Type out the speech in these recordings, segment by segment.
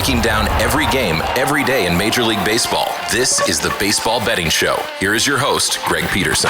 breaking down every game, every day in Major League Baseball. This is the Baseball Betting Show. Here is your host, Greg Peterson.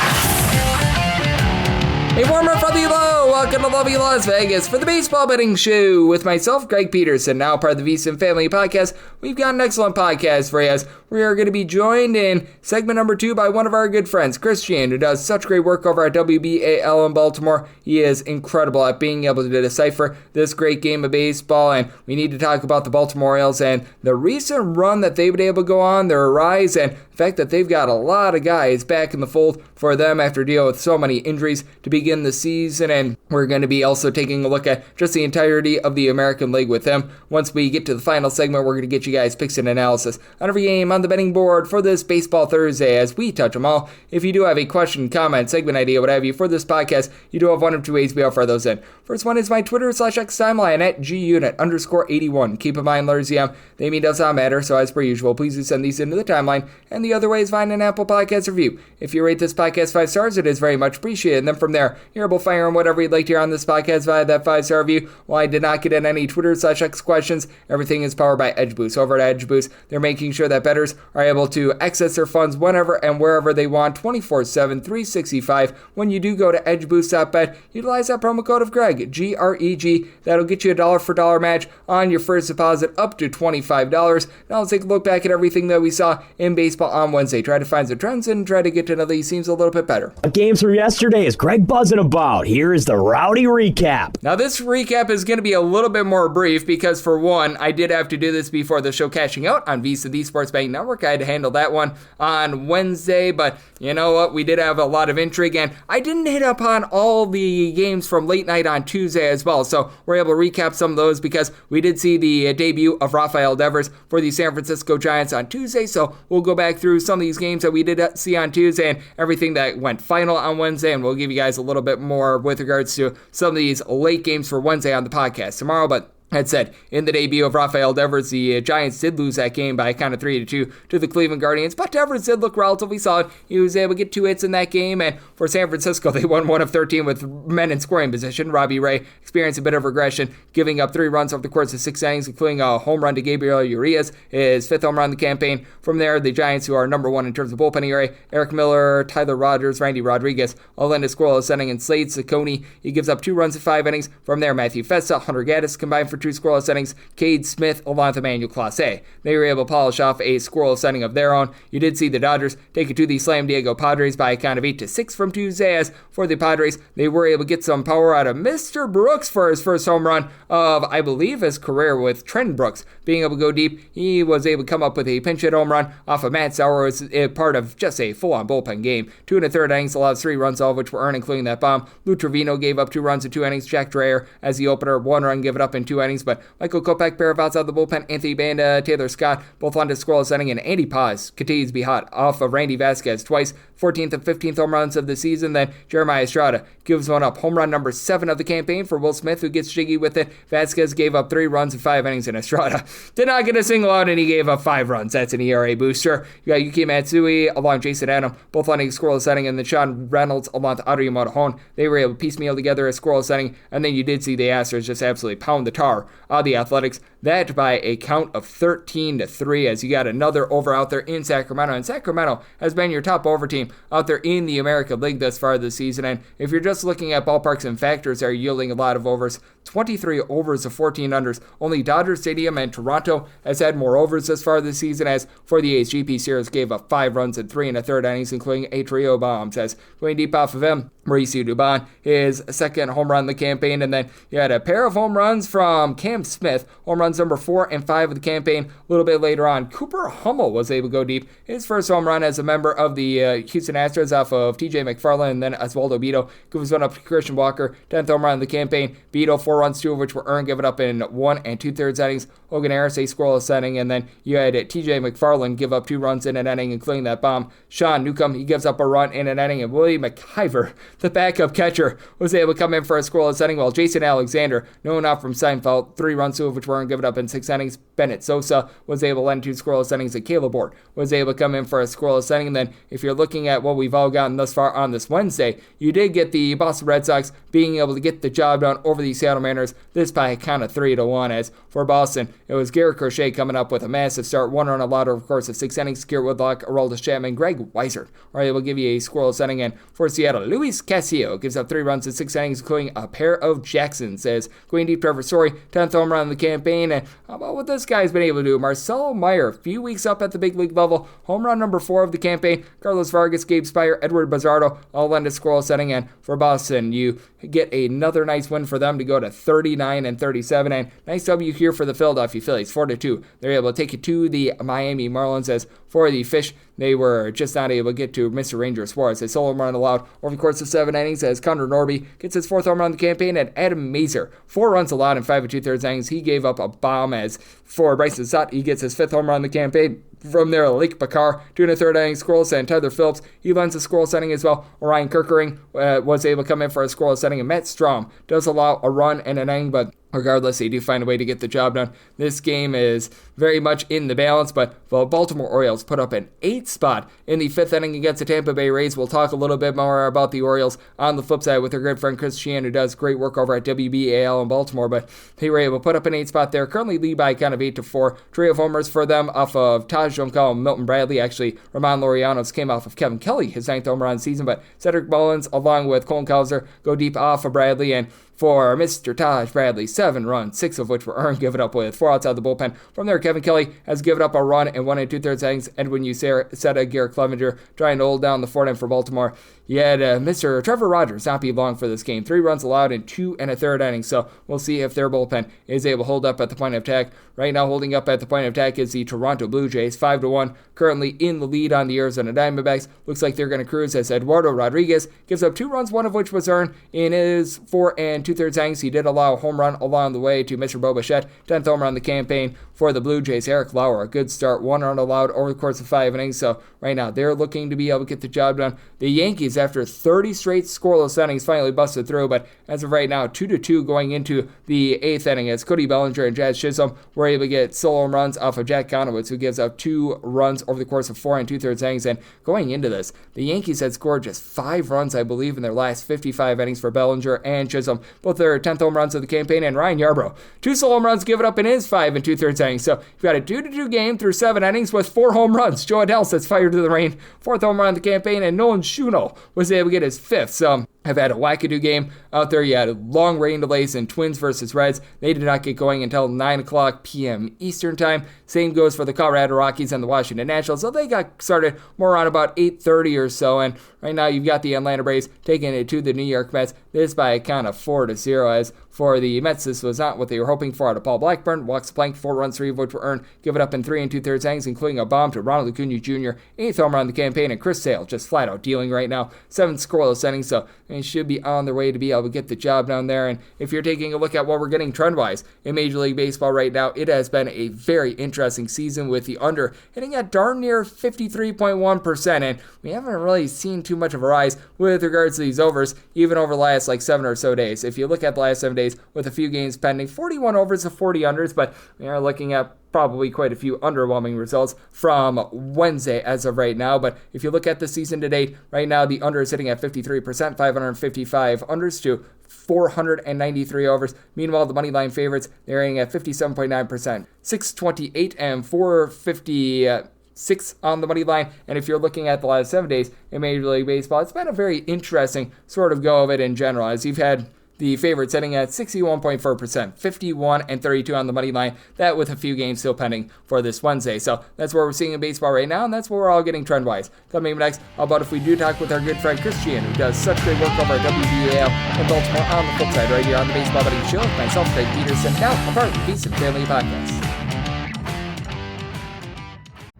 A warmer from the low. Welcome to lovely Las Vegas for the Baseball Betting Show with myself, Greg Peterson, now part of the VSiN Family Podcast. We've got an excellent podcast for you as we are going to be joined in segment number 2 by one of our good friends, Chris Cichon, who does such great work over at WBAL in Baltimore. He is incredible at being able to decipher this great game of baseball, and we need to talk about the Baltimore Orioles and the recent run that they've been able to go on, their rise, and the fact that they've got a lot of guys back in the fold for them after dealing with so many injuries to begin the season. And we're going to be also taking a look at just the entirety of the American League with them. Once we get to the final segment, we're going to get you guys picks and analysis on every game on the betting board for this Baseball Thursday as we touch them all. If you do have a question, comment, segment idea, what have you for this podcast, you do have one of two ways we offer those in. First one is my Twitter/X timeline at gunit_81. Keep in mind, letters the name does not matter, so as per usual, please do send these into the timeline. And the other way is find an Apple Podcast review. If you rate this podcast 5 stars, it is very much appreciated. And then from there, you're able to fire in whatever you'd like to hear on this podcast via that 5-star review. While I did not get in any Twitter/X questions, everything is powered by EdgeBoost. Over at EdgeBoost, they're making sure that bettors are able to access their funds whenever and wherever they want, 24/7, 365. When you do go to edgeboost.bet, utilize that promo code of Greg, G-R-E-G. That'll get you a dollar for dollar match on your first deposit up to $25. Now let's take a look back at everything that we saw in baseball on Wednesday. Try to find some trends and try to get to know these teams a little bit better. Games from yesterday is Greg buzzing about. Here is the rowdy recap. Now this recap is going to be a little bit more brief because for one, I did have to do this before the show cashing out on VSiN, the Sports Betting Network. I had to handle that one on Wednesday, but you know what? We did have a lot of intrigue, and I didn't hit upon all the games from late night on Tuesday as well, so we're able to recap some of those because we did see the debut of Rafael Devers for the San Francisco Giants on Tuesday, so we'll go back through some of these games that we did see on Tuesday and everything that went final on Wednesday, and we'll give you guys a little bit more with regards to some of these late games for Wednesday on the podcast tomorrow. But that said, in the debut of Rafael Devers, the Giants did lose that game by a count of 3-2 to the Cleveland Guardians, but Devers did look relatively solid. He was able to get 2 hits in that game, and for San Francisco, they won 1 of 13 with men in scoring position. Robbie Ray experienced a bit of regression, giving up 3 runs over the course of 6 innings, including a home run to Gabriel Urias, his 5th home run in the campaign. From there, the Giants, who are number 1 in terms of bullpen ERA, Eric Miller, Tyler Rogers, Randy Rodriguez, all in a scoreless inning, and Slade Ciccone, he gives up 2 runs in 5 innings. From there, Matthew Festa, Hunter Gaddis combined for 2 scoreless innings. Cade Smith along with Emmanuel Clase. They were able to polish off a scoreless inning of their own. You did see the Dodgers take it to the Slam Diego Padres by a count of 8-6 from Tuesday. As for the Padres, they were able to get some power out of Mr. Brooks for his first home run of, I believe, his career with Trent Brooks being able to go deep. He was able to come up with a pinch hit home run off of Matt Sauer. It was part of just a full-on bullpen game. 2 1/3 innings allowed 3 runs, all of which were earned, including that bomb. Lou Trevino gave up 2 runs in 2 innings. Jack Dreyer as the opener, 1 run given up in 2 innings, but Michael Kopech, pair of outs out of the bullpen, Anthony Banda, Taylor Scott, both on to scoreless inning, and Andy Paz continues to be hot off of Randy Vasquez twice, 14th and 15th home runs of the season. Then Jeremiah Estrada gives one up, home run number 7 of the campaign for Will Smith, who gets jiggy with it. Vasquez gave up 3 runs in 5 innings, and Estrada did not get a single out, and he gave up 5 runs. That's an ERA booster. You got Yuki Matsui along Jason Adam, both on a scoreless inning, and then Sean Reynolds along to Adrian Morejon. They were able to piecemeal together a scoreless inning, and then you did see the Astros just absolutely pound the tar out of the Athletics. That by a count of 13-3, as you got another over out there in Sacramento. And Sacramento has been your top over team out there in the American League thus far this season. And if you're just looking at ballparks and factors that are yielding a lot of overs, 23 overs of 14 unders. Only Dodger Stadium and Toronto has had more overs thus far this season. As for the A's, GP Sears gave up 5 runs in 3 1/3 innings, including a trio of bombs. As going deep off of him, Mauricio Dubon, his 2nd home run in the campaign. And then you had a pair of home runs from Cam Smith, home runs number 4 and 5 of the campaign. A little bit later on, Cooper Hummel was able to go deep. His first home run as a member of the Houston Astros off of TJ McFarland, and then Oswaldo Beto gives one up to Christian Walker, 10th home run in the campaign. Beto, 4 runs, 2 of which were earned, given up in 1 2/3 innings. Logan Harris, a scoreless inning, and then you had TJ McFarland give up 2 runs in an inning, including that bomb. Sean Newcomb, he gives up a run in an inning, and Willie McIver, the backup catcher, was able to come in for a scoreless inning, while Jason Alexander, known off from Seinfeld, 3 runs, 2 of which were earned, given give it up in 6 innings. Bennett Sosa was able to end 2 scoreless innings, and Caleb Ward was able to come in for a scoreless inning. And then if you're looking at what we've all gotten thus far on this Wednesday, you did get the Boston Red Sox being able to get the job done over the Seattle Mariners, this by a count of 3-1. As for Boston, it was Garrett Crochet coming up with a massive start, 1 run allowed over the course of 6 innings. Garrett Woodlock, Aroldis Chapman, Greg Weiser are able to give you a scoreless inning. And for Seattle, Luis Castillo gives up 3 runs in 6 innings, including a pair of Jacksons. As going deep, Trevor Story, 10th home run in the campaign. And how about what this guy's been able to do? Marcelo Meyer, a few weeks up at the big league level, home run number 4 of the campaign. Carlos Vargas, Gabe Spire, Edward Bazardo all end a scoreless inning. And for Boston, you get another nice win for them to go to 39-37. And nice W here for the Philadelphia Phillies, 4-2. They're able to take it to the Miami Marlins. As for the Fish, they were just not able to get to Mr. Ranger Suarez. A solo home run allowed over the course of 7 innings as Connor Norby gets his 4th home run in the campaign, and Adam Mazur, 4 runs allowed in 5 2/3 innings. He gave up a bomb. As for Bryson Stott, he gets his 5th home run in the campaign. From there, Lake Bakar, 2 1/3 innings scoreless, and Tyler Phillips, he lends a scoreless inning as well. Orion Kirkering was able to come in for a scoreless inning, and Matt Strom does allow a run and an inning, but regardless, they do find a way to get the job done. This game is very much in the balance, but the Baltimore Orioles put up an 8th spot in the 5th inning against the Tampa Bay Rays. We'll talk a little bit more about the Orioles on the flip side with our good friend Chris Cichon, who does great work over at WBAL in Baltimore, but they were able to put up an 8th spot there. Currently lead by kind of 8-4. Trio of homers for them off of Taj Joncal and Milton Bradley. Actually, Ramon Laureanos came off of Kevin Kelly, his 9th home run season, but Cedric Mullins along with Colin Cowser go deep off of Bradley. And for Mr. Taj Bradley, 7 runs, 6 of which were earned, given up with 4 outside the bullpen. From there, Kevin Kelly has given up a run in 1 2/3 innings. Edwin Uceta, Garrett Clevenger trying to hold down the 4th inning for Baltimore. You had Mr. Trevor Rogers not be long for this game. 3 runs allowed in 2 1/3 innings, so we'll see if their bullpen is able to hold up at the point of attack. Right now, holding up at the point of attack is the Toronto Blue Jays, 5-1, currently in the lead on the Arizona Diamondbacks. Looks like they're going to cruise as Eduardo Rodriguez gives up 2 runs, 1 of which was earned in his 4 2/3 innings. He did allow a home run along the way to Mr. Bo Bichette, 10th home run in the campaign for the Blue Jays. Eric Lauer, a good start, 1 run allowed over the course of 5 innings, so right now they're looking to be able to get the job done. The Yankees, after 30 straight scoreless innings, finally busted through, but as of right now, 2-2 going into the 8th inning as Cody Bellinger and Jazz Chisholm were able to get solo home runs off of Jack Conowitz, who gives up 2 runs over the course of 4 2/3 innings. And going into this, the Yankees had scored just 5 runs, I believe, in their last 55 innings for Bellinger and Chisholm, both their 10th home runs of the campaign. And Ryan Yarbrough, 2 solo home runs given up in his 5 2/3 innings. So you've got a 2-2 game through 7 innings with 4 home runs. Joe Adele sets fire to the rain, 4th home run of the campaign, and Nolan Schuno was able to get his 5th. So have had a wackadoo game out there. You had long rain delays in Twins versus Reds. They did not get going until 9 o'clock p.m. Eastern time. Same goes for the Colorado Rockies and the Washington Nationals. So they got started more around about 8:30 or so. And right now you've got the Atlanta Braves taking it to the New York Mets. This by a count of 4-0. As for the Mets, this was not what they were hoping for out of Paul Blackburn. Walks the plank, 4 runs, 3 of which were earned. Give it up in 3 2/3 innings, including a bomb to Ronald Acuna Jr., 8th home run in the campaign, and Chris Sale just flat out dealing right now. 7 scoreless innings, so they should be on their way to be able to get the job down there. And if you're taking a look at what we're getting trend-wise in Major League Baseball right now, it has been a very interesting season with the under hitting at darn near 53.1%, and we haven't really seen too much of a rise with regards to these overs, even over the last 7 or so days. If you look at the last 7 days with a few games pending, 41 overs to 40 unders, but we are looking at probably quite a few underwhelming results from Wednesday as of right now. But if you look at the season to date, right now the under is hitting at 53%, 555 unders to 493 overs. Meanwhile, the money line favorites, they're hitting at 57.9%, 628 and 456 on the money line. And if you're looking at the last 7 days in Major League Baseball, it's been a very interesting sort of go of it in general, as you've had the favorite setting at 61.4%, 51 and 32 on the money line. That with a few games still pending for this Wednesday. So that's what we're seeing in baseball right now, and that's what we're all getting trend-wise. Coming up next, how about if we do talk with our good friend Chris Cichon, who does such great work over at WBAL in Baltimore on the flip side right here on the Baseball Betting Show with myself, Craig Peterson, now a part of the VSiN Family Podcast.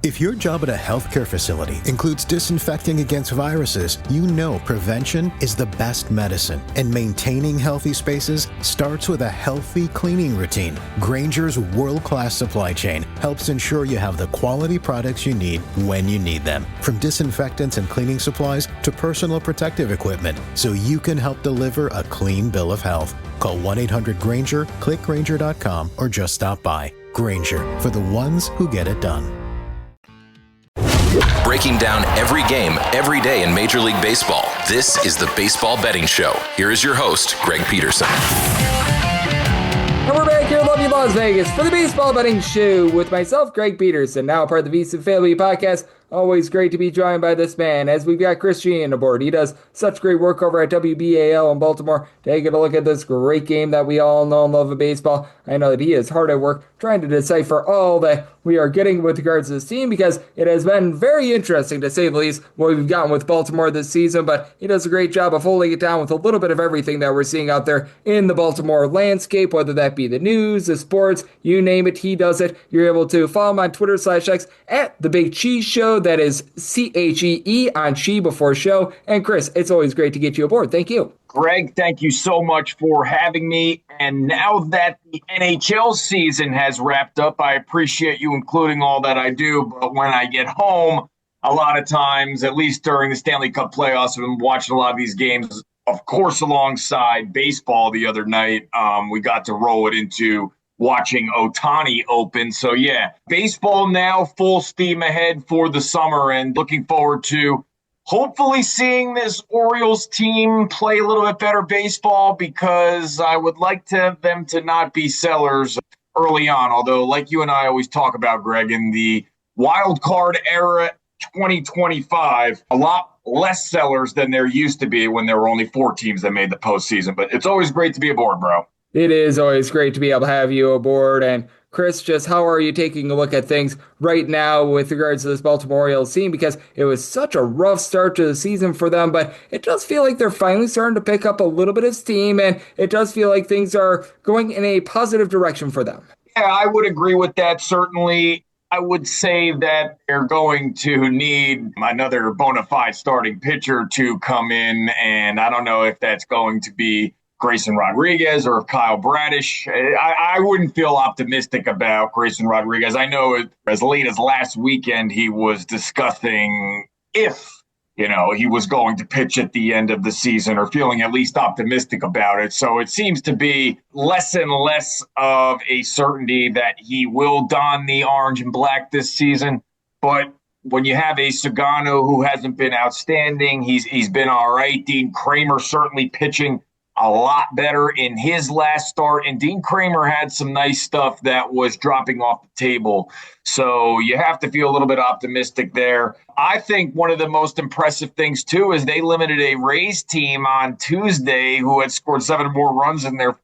If your job at a healthcare facility includes disinfecting against viruses, you know prevention is the best medicine. And maintaining healthy spaces starts with a healthy cleaning routine. Grainger's world-class supply chain helps ensure you have the quality products you need when you need them. From disinfectants and cleaning supplies to personal protective equipment, so you can help deliver a clean bill of health. Call 1-800-GRAINGER, click Grainger.com, or just stop by. Grainger, for the ones who get it done. Breaking down every game, every day in Major League Baseball. This is the Baseball Betting Show. Here is your host, Greg Peterson. And we're back here in lovely Las Vegas for the Baseball Betting Show with myself, Greg Peterson, now part of the Visa Family Podcast. Always great to be joined by this man, as we've got Chris Cichon aboard. He does such great work over at WBAL in Baltimore. Taking a look at this great game that we all know and love of baseball. I know that he is hard at work trying to decipher all that we are getting with regards to this team, because it has been very interesting, to say the least, what we've gotten with Baltimore this season. But he does a great job of holding it down with a little bit of everything that we're seeing out there in the Baltimore landscape, whether that be the news, the sports, you name it, he does it. You're able to follow him on Twitter/X at The Big Cheese Show. That is CHEE on Chi before show. And Chris, it's always great to get you aboard. Thank you. Greg, thank you so much for having me. And now that the NHL season has wrapped up, I appreciate you including all that I do. But when I get home, a lot of times, at least during the Stanley Cup playoffs, I've been watching a lot of these games, of course, alongside baseball the other night. We got to roll it into watching Ohtani open. So, yeah, baseball now full steam ahead for the summer, and looking forward to hopefully seeing this Orioles team play a little bit better baseball, because I would like them to not be sellers early on. Although, like you and I always talk about, Greg, in the wild card era 2025, a lot less sellers than there used to be when there were only 4 teams that made the postseason. But it's always great to be aboard, bro. It is always great to be able to have you aboard. And Chris, just how are you taking a look at things right now with regards to this Baltimore Orioles team? Because it was such a rough start to the season for them, but it does feel like they're finally starting to pick up a little bit of steam, and it does feel like things are going in a positive direction for them. Yeah, I would agree with that, certainly. I would say that they're going to need another bona fide starting pitcher to come in, and I don't know if that's going to be Grayson Rodriguez or Kyle Bradish. I wouldn't feel optimistic about Grayson Rodriguez. I know as late as last weekend he was discussing if, he was going to pitch at the end of the season, or feeling at least optimistic about it. So it seems to be less and less of a certainty that he will don the orange and black this season. But when you have a Sagano who hasn't been outstanding, he's been all right. Dean Kramer certainly pitching a lot better in his last start. And Dean Kramer had some nice stuff that was dropping off the table. So you have to feel a little bit optimistic there. I think one of the most impressive things, too, is they limited a Rays team on Tuesday who had scored 7 more runs in their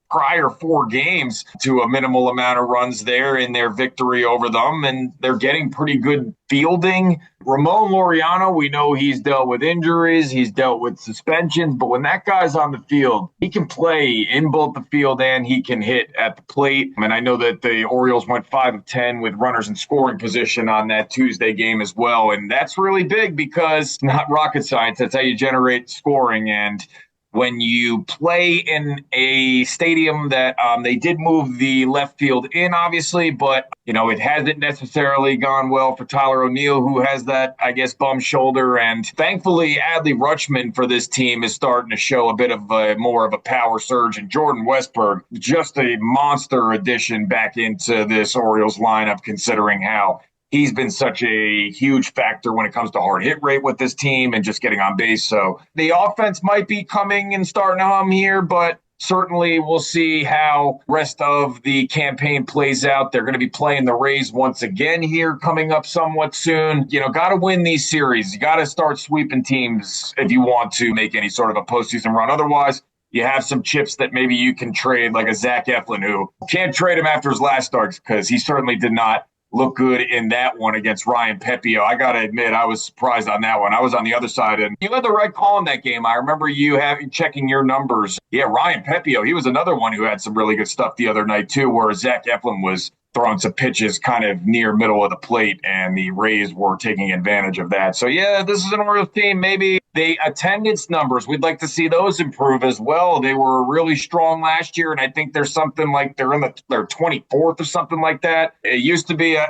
prior 4 games to a minimal amount of runs there in their victory over them. And they're getting pretty good fielding. Ramon Laureano, we know he's dealt with injuries, he's dealt with suspensions, but when that guy's on the field, he can play in both the field and he can hit at the plate. And I know that the Orioles went 5 of 10 with runners in scoring position on that Tuesday game as well. And that's really big, because it's not rocket science. That's how you generate scoring. And when you play in a stadium that they did move the left field in, obviously, but, it hasn't necessarily gone well for Tyler O'Neill, who has that, I guess, bum shoulder. And thankfully, Adley Rutschman for this team is starting to show a bit of more of a power surge. And Jordan Westburg, just a monster addition back into this Orioles lineup, considering how he's been such a huge factor when it comes to hard hit rate with this team and just getting on base. So the offense might be coming and starting to hum here, but certainly we'll see how rest of the campaign plays out. They're going to be playing the Rays once again here coming up somewhat soon. Got to win these series. You got to start sweeping teams if you want to make any sort of a postseason run. Otherwise, you have some chips that maybe you can trade, like a Zach Eflin, who can't trade him after his last start, because he certainly did not look good in that one against Ryan Pepio. I got to admit, I was surprised on that one. I was on the other side, and you had the right call in that game. I remember you checking your numbers. Yeah, Ryan Pepio, he was another one who had some really good stuff the other night, too, where Zach Eflin was throwing some pitches kind of near middle of the plate, and the Rays were taking advantage of that. So, yeah, this is an Orioles team. Maybe the attendance numbers, we'd like to see those improve as well. They were really strong last year, and I think there's something like they're in their 24th or something like that. It used to be a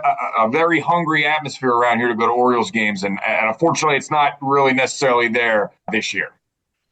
very hungry atmosphere around here to go to Orioles games, and unfortunately, it's not really necessarily there this year.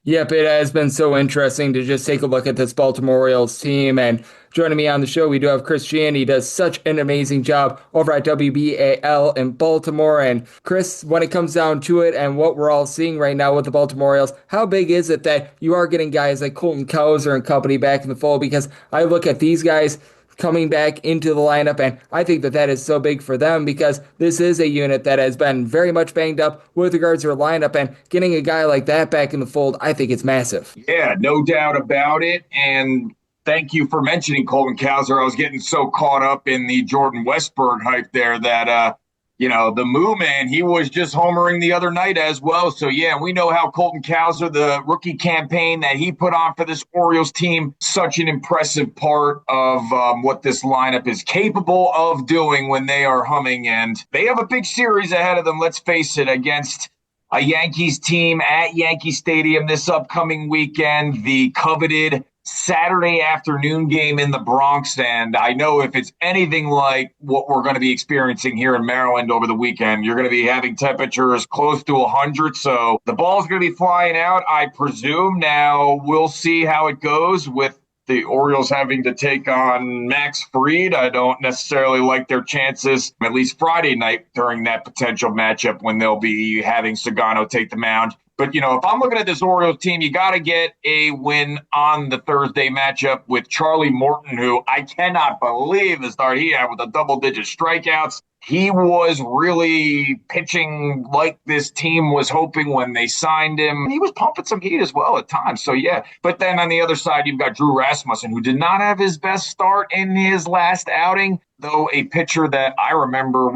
Yep, it has been so interesting to just take a look at this Baltimore Orioles team. And joining me on the show, we do have Chris Cichon. He does such an amazing job over at WBAL in Baltimore. And Chris, when it comes down to it and what we're all seeing right now with the Baltimore Orioles, how big is it that you are getting guys like Colton Cowser and company back in the fold? Because I look at these guys coming back into the lineup, and I think that is so big for them because this is a unit that has been very much banged up with regards to their lineup, and getting a guy like that back in the fold, I think it's massive. Yeah, no doubt about it, and thank you for mentioning Colton Cowser. I was getting so caught up in the Jordan Westburg hype there that the Moo Man, he was just homering the other night as well. So, yeah, we know how Colton Cowser, the rookie campaign that he put on for this Orioles team, such an impressive part of what this lineup is capable of doing when they are humming. And they have a big series ahead of them, let's face it, against a Yankees team at Yankee Stadium this upcoming weekend, the coveted Saturday afternoon game in the Bronx. And I know if it's anything like what we're going to be experiencing here in Maryland over the weekend, you're going to be having temperatures close to 100. So the ball's going to be flying out, I presume. Now we'll see how it goes with the Orioles having to take on Max Fried. I don't necessarily like their chances, at least Friday night during that potential matchup when they'll be having Sagano take the mound. But, if I'm looking at this Orioles team, you got to get a win on the Thursday matchup with Charlie Morton, who I cannot believe the start he had with a double-digit strikeouts. He was really pitching like this team was hoping when they signed him. He was pumping some heat as well at times. So, yeah. But then on the other side, you've got Drew Rasmussen, who did not have his best start in his last outing, though a pitcher that I remember,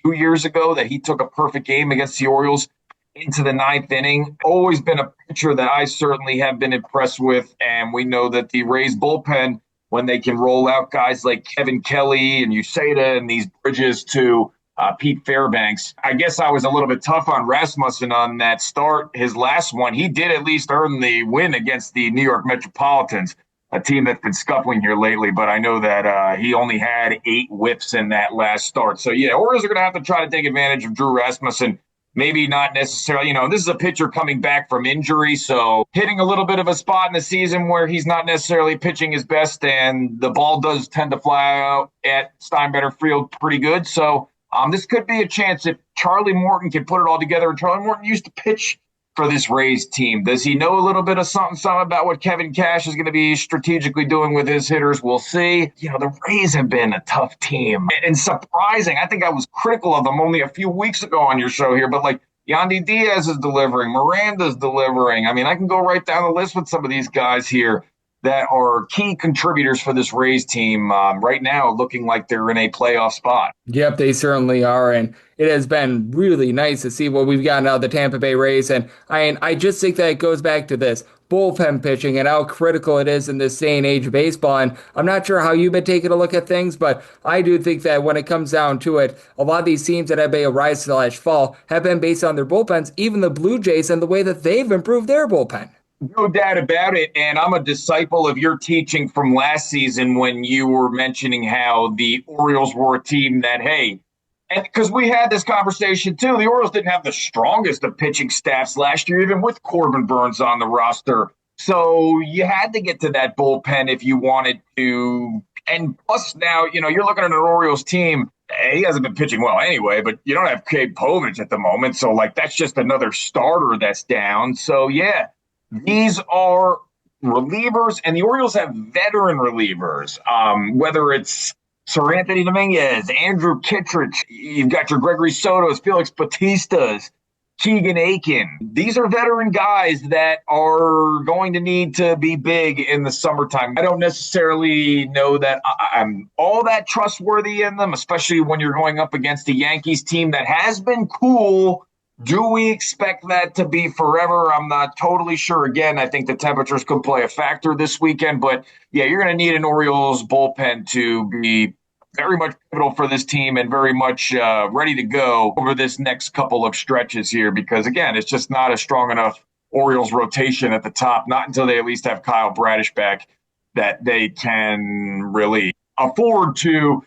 2 years ago, that he took a perfect game against the Orioles into the ninth inning. Always been a pitcher that I certainly have been impressed with. And we know that the Rays bullpen, when they can roll out guys like Kevin Kelly and Uceda and these bridges to Pete Fairbanks. I guess I was a little bit tough on Rasmussen on that start. His last one, he did at least earn the win against the New York Metropolitans, a team that's been scuffling here lately. But I know that he only had 8 whiffs in that last start. So, yeah, Orioles are going to have to try to take advantage of Drew Rasmussen. Maybe not necessarily, this is a pitcher coming back from injury, so hitting a little bit of a spot in the season where he's not necessarily pitching his best, and the ball does tend to fly out at Steinbrenner Field pretty good. So this could be a chance if Charlie Morton can put it all together. And Charlie Morton used to pitch for this Rays team. Does he know a little bit of something about what Kevin Cash is going to be strategically doing with his hitters? We'll see. The Rays have been a tough team and surprising. I think I was critical of them only a few weeks ago on your show here, but Yandy Diaz is delivering. Miranda's delivering. I mean, I can go right down the list with some of these guys here that are key contributors for this Rays team right now, looking like they're in a playoff spot. Yep, they certainly are, and it has been really nice to see what we've gotten out of the Tampa Bay Rays, and I just think that it goes back to this bullpen pitching and how critical it is in this day and age of baseball. And I'm not sure how you've been taking a look at things, but I do think that when it comes down to it, a lot of these teams that have been a rise/fall have been based on their bullpens, even the Blue Jays and the way that they've improved their bullpen. No doubt about it, and I'm a disciple of your teaching from last season when you were mentioning how the Orioles were a team that, hey, and because we had this conversation too, the Orioles didn't have the strongest of pitching staffs last year, even with Corbin Burns on the roster. So you had to get to that bullpen if you wanted to. And plus now, you're looking at an Orioles team. He hasn't been pitching well anyway, but you don't have Cade Povich at the moment. So, that's just another starter that's down. So, yeah. These are relievers, and the Orioles have veteran relievers, whether it's Sir Anthony Dominguez, Andrew Kittredge, you've got your Gregory Sotos, Felix Batistas, Keegan Aiken. These are veteran guys that are going to need to be big in the summertime. I don't necessarily know that I'm all that trustworthy in them, especially when you're going up against a Yankees team that has been cool. Do we expect that to be forever? I'm not totally sure. Again, I think the temperatures could play a factor this weekend, but yeah, you're going to need an Orioles bullpen to be very much pivotal for this team and very much ready to go over this next couple of stretches here because, again, it's just not a strong enough Orioles rotation at the top, not until they at least have Kyle Bradish back, that they can really afford to,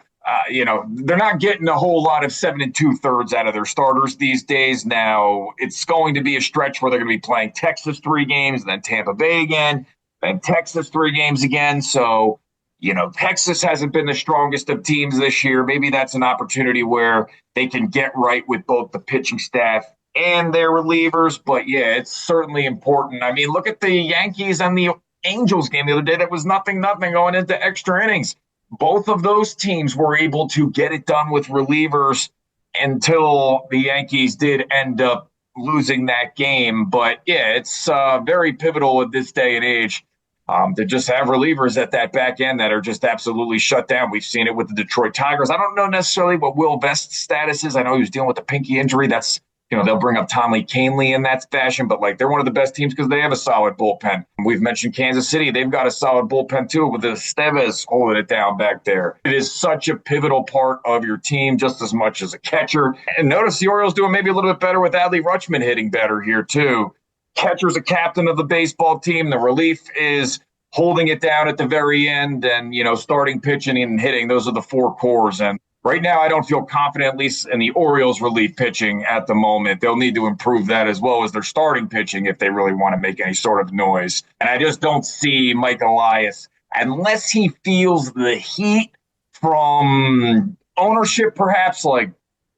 they're not getting a whole lot of 7 2/3 out of their starters these days. Now, it's going to be a stretch where they're going to be playing Texas 3 games, then Tampa Bay again, then Texas 3 games again. So, Texas hasn't been the strongest of teams this year. Maybe that's an opportunity where they can get right with both the pitching staff and their relievers. But, yeah, it's certainly important. I mean, look at the Yankees and the Angels game the other day. That was 0-0 going into extra innings. Both of those teams were able to get it done with relievers until the Yankees did end up losing that game. But, yeah, it's very pivotal at this day and age. To just have relievers at that back end that are just absolutely shut down. We've seen it with the Detroit Tigers. I don't know necessarily what Will Vest's status is. I know he was dealing with a pinky injury. That's, they'll bring up Tommy Kahnle in that fashion, but they're one of the best teams because they have a solid bullpen. We've mentioned Kansas City. They've got a solid bullpen too with the Estevez holding it down back there. It is such a pivotal part of your team just as much as a catcher. And notice the Orioles doing maybe a little bit better with Adley Rutschman hitting better here too. Catcher's a captain of the baseball team. The relief is holding it down at the very end and, starting pitching and hitting. Those are the 4 cores. And right now, I don't feel confident, at least in the Orioles relief pitching at the moment. They'll need to improve that as well as their starting pitching if they really want to make any sort of noise. And I just don't see Mike Elias, unless he feels the heat from ownership, perhaps,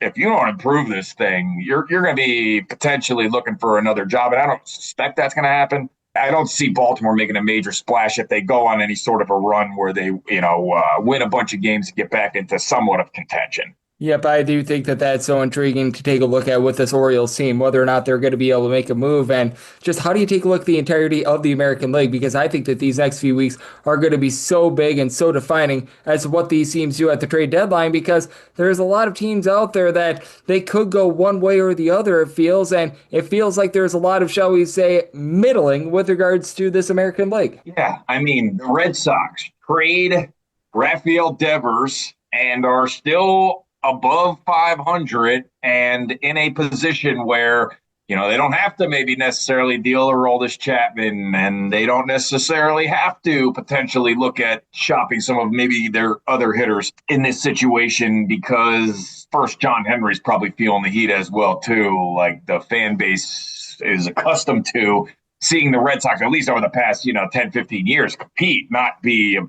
if you don't improve this thing, you're going to be potentially looking for another job. And I don't suspect that's going to happen. I don't see Baltimore making a major splash if they go on any sort of a run where they, win a bunch of games to get back into somewhat of contention. Yep, I do think that that's so intriguing to take a look at with this Orioles team, whether or not they're going to be able to make a move, and just how do you take a look at the entirety of the American League, because I think that these next few weeks are going to be so big and so defining as to what these teams do at the trade deadline, because there's a lot of teams out there that they could go one way or the other, it feels, and it feels like there's a lot of, shall we say, middling with regards to this American League. Yeah, I mean, the Red Sox trade Rafael Devers and are still above 500 and in a position where, they don't have to maybe necessarily deal Aroldis Chapman, and they don't necessarily have to potentially look at shopping some of maybe their other hitters in this situation, because first, John Henry's probably feeling the heat as well, too. The fan base is accustomed to seeing the Red Sox, at least over the past, 10, 15 years, compete, not be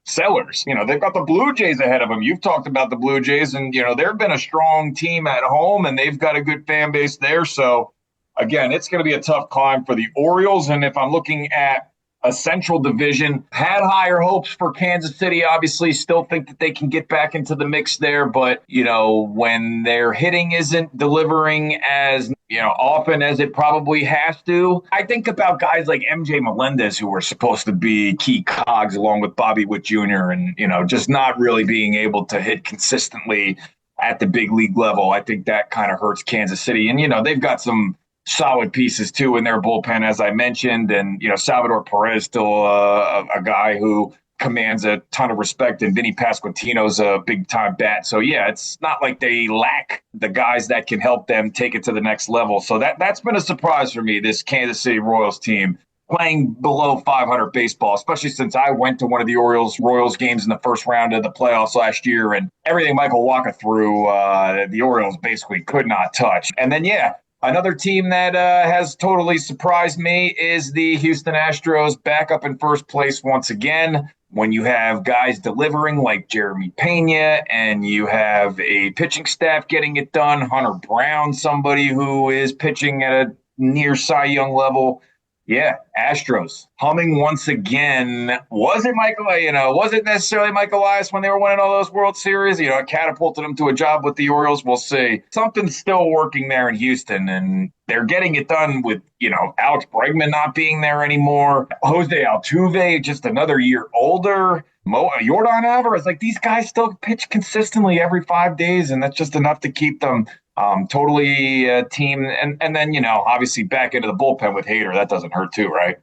sellers. They've got the Blue Jays ahead of them. You've talked about the Blue Jays, and, they've been a strong team at home, and they've got a good fan base there. So, again, it's going to be a tough climb for the Orioles. And if I'm looking at a Central Division, had higher hopes for Kansas City, obviously still think that they can get back into the mix there. But, when their hitting isn't delivering as often as it probably has to, I think about guys like MJ Melendez, who were supposed to be key cogs along with Bobby Witt Jr. and, just not really being able to hit consistently at the big league level. I think that kind of hurts Kansas City. And, they've got some solid pieces too in their bullpen, as I mentioned, and Salvador Perez still a guy who commands a ton of respect, and Vinny Pasquantino's a big time bat. So yeah, it's not like they lack the guys that can help them take it to the next level. So that's been a surprise for me, this Kansas City Royals team playing below 500 baseball, especially since I went to one of the Royals games in the first round of the playoffs last year, and everything Michael Wacha threw, the Orioles basically could not touch. And then another team that has totally surprised me is the Houston Astros, back up in first place once again. When you have guys delivering like Jeremy Pena, and you have a pitching staff getting it done, Hunter Brown, somebody who is pitching at a near Cy Young level, Yeah, Astros humming once again. Was it Michael? Wasn't necessarily Michael Elias when they were winning all those World Series. It catapulted him to a job with the Orioles. We'll see. Something's still working there in Houston, and they're getting it done with Alex Bregman not being there anymore. Jose Altuve just another year older. Yordan Alvarez, these guys still pitch consistently every 5 days, and that's just enough to keep them totally team. And then, obviously back into the bullpen with Hader. That doesn't hurt too, right?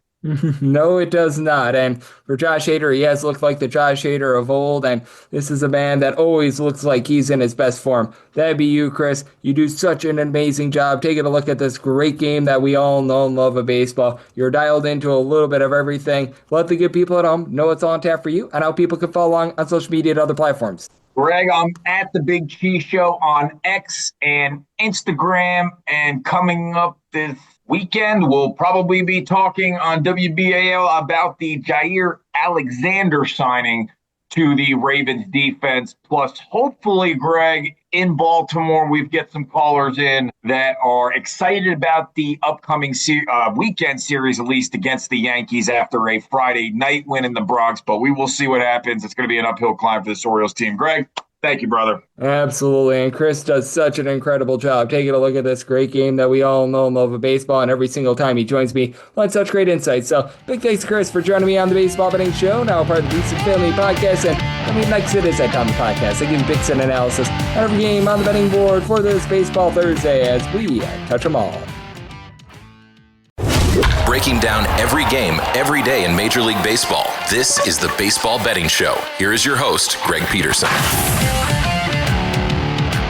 No, it does not. And for Josh Hader, he has looked like the Josh Hader of old, and this is a man that always looks like he's in his best form. That'd be you, Chris. You do such an amazing job taking a look at this great game that we all know and love of baseball. You're dialed into a little bit of everything. Let the good people at home know what's on tap for you and how people can follow along on social media and other platforms. Greg, I'm at the Big Cheese Show on X and Instagram, and coming up this weekend, we'll probably be talking on WBAL about the Jair Alexander signing to the Ravens defense. Plus, hopefully, Greg, in Baltimore, we've get some callers in that are excited about the upcoming weekend series, at least against the Yankees after a Friday night win in the Bronx. But we will see what happens. It's going to be an uphill climb for this Orioles team. Greg, thank you, brother. Absolutely, and Chris does such an incredible job taking a look at this great game that we all know and love of baseball, and every single time he joins me on such great insights. So big thanks, Chris, for joining me on the Baseball Betting Show, now a part of the Beats and Family Podcast. And next it is that time of the podcast. I give you picks and analysis on every game on the betting board for this Baseball Thursday as we touch them all. Breaking down every game, every day in Major League Baseball. This is the Baseball Betting Show. Here is your host, Greg Peterson.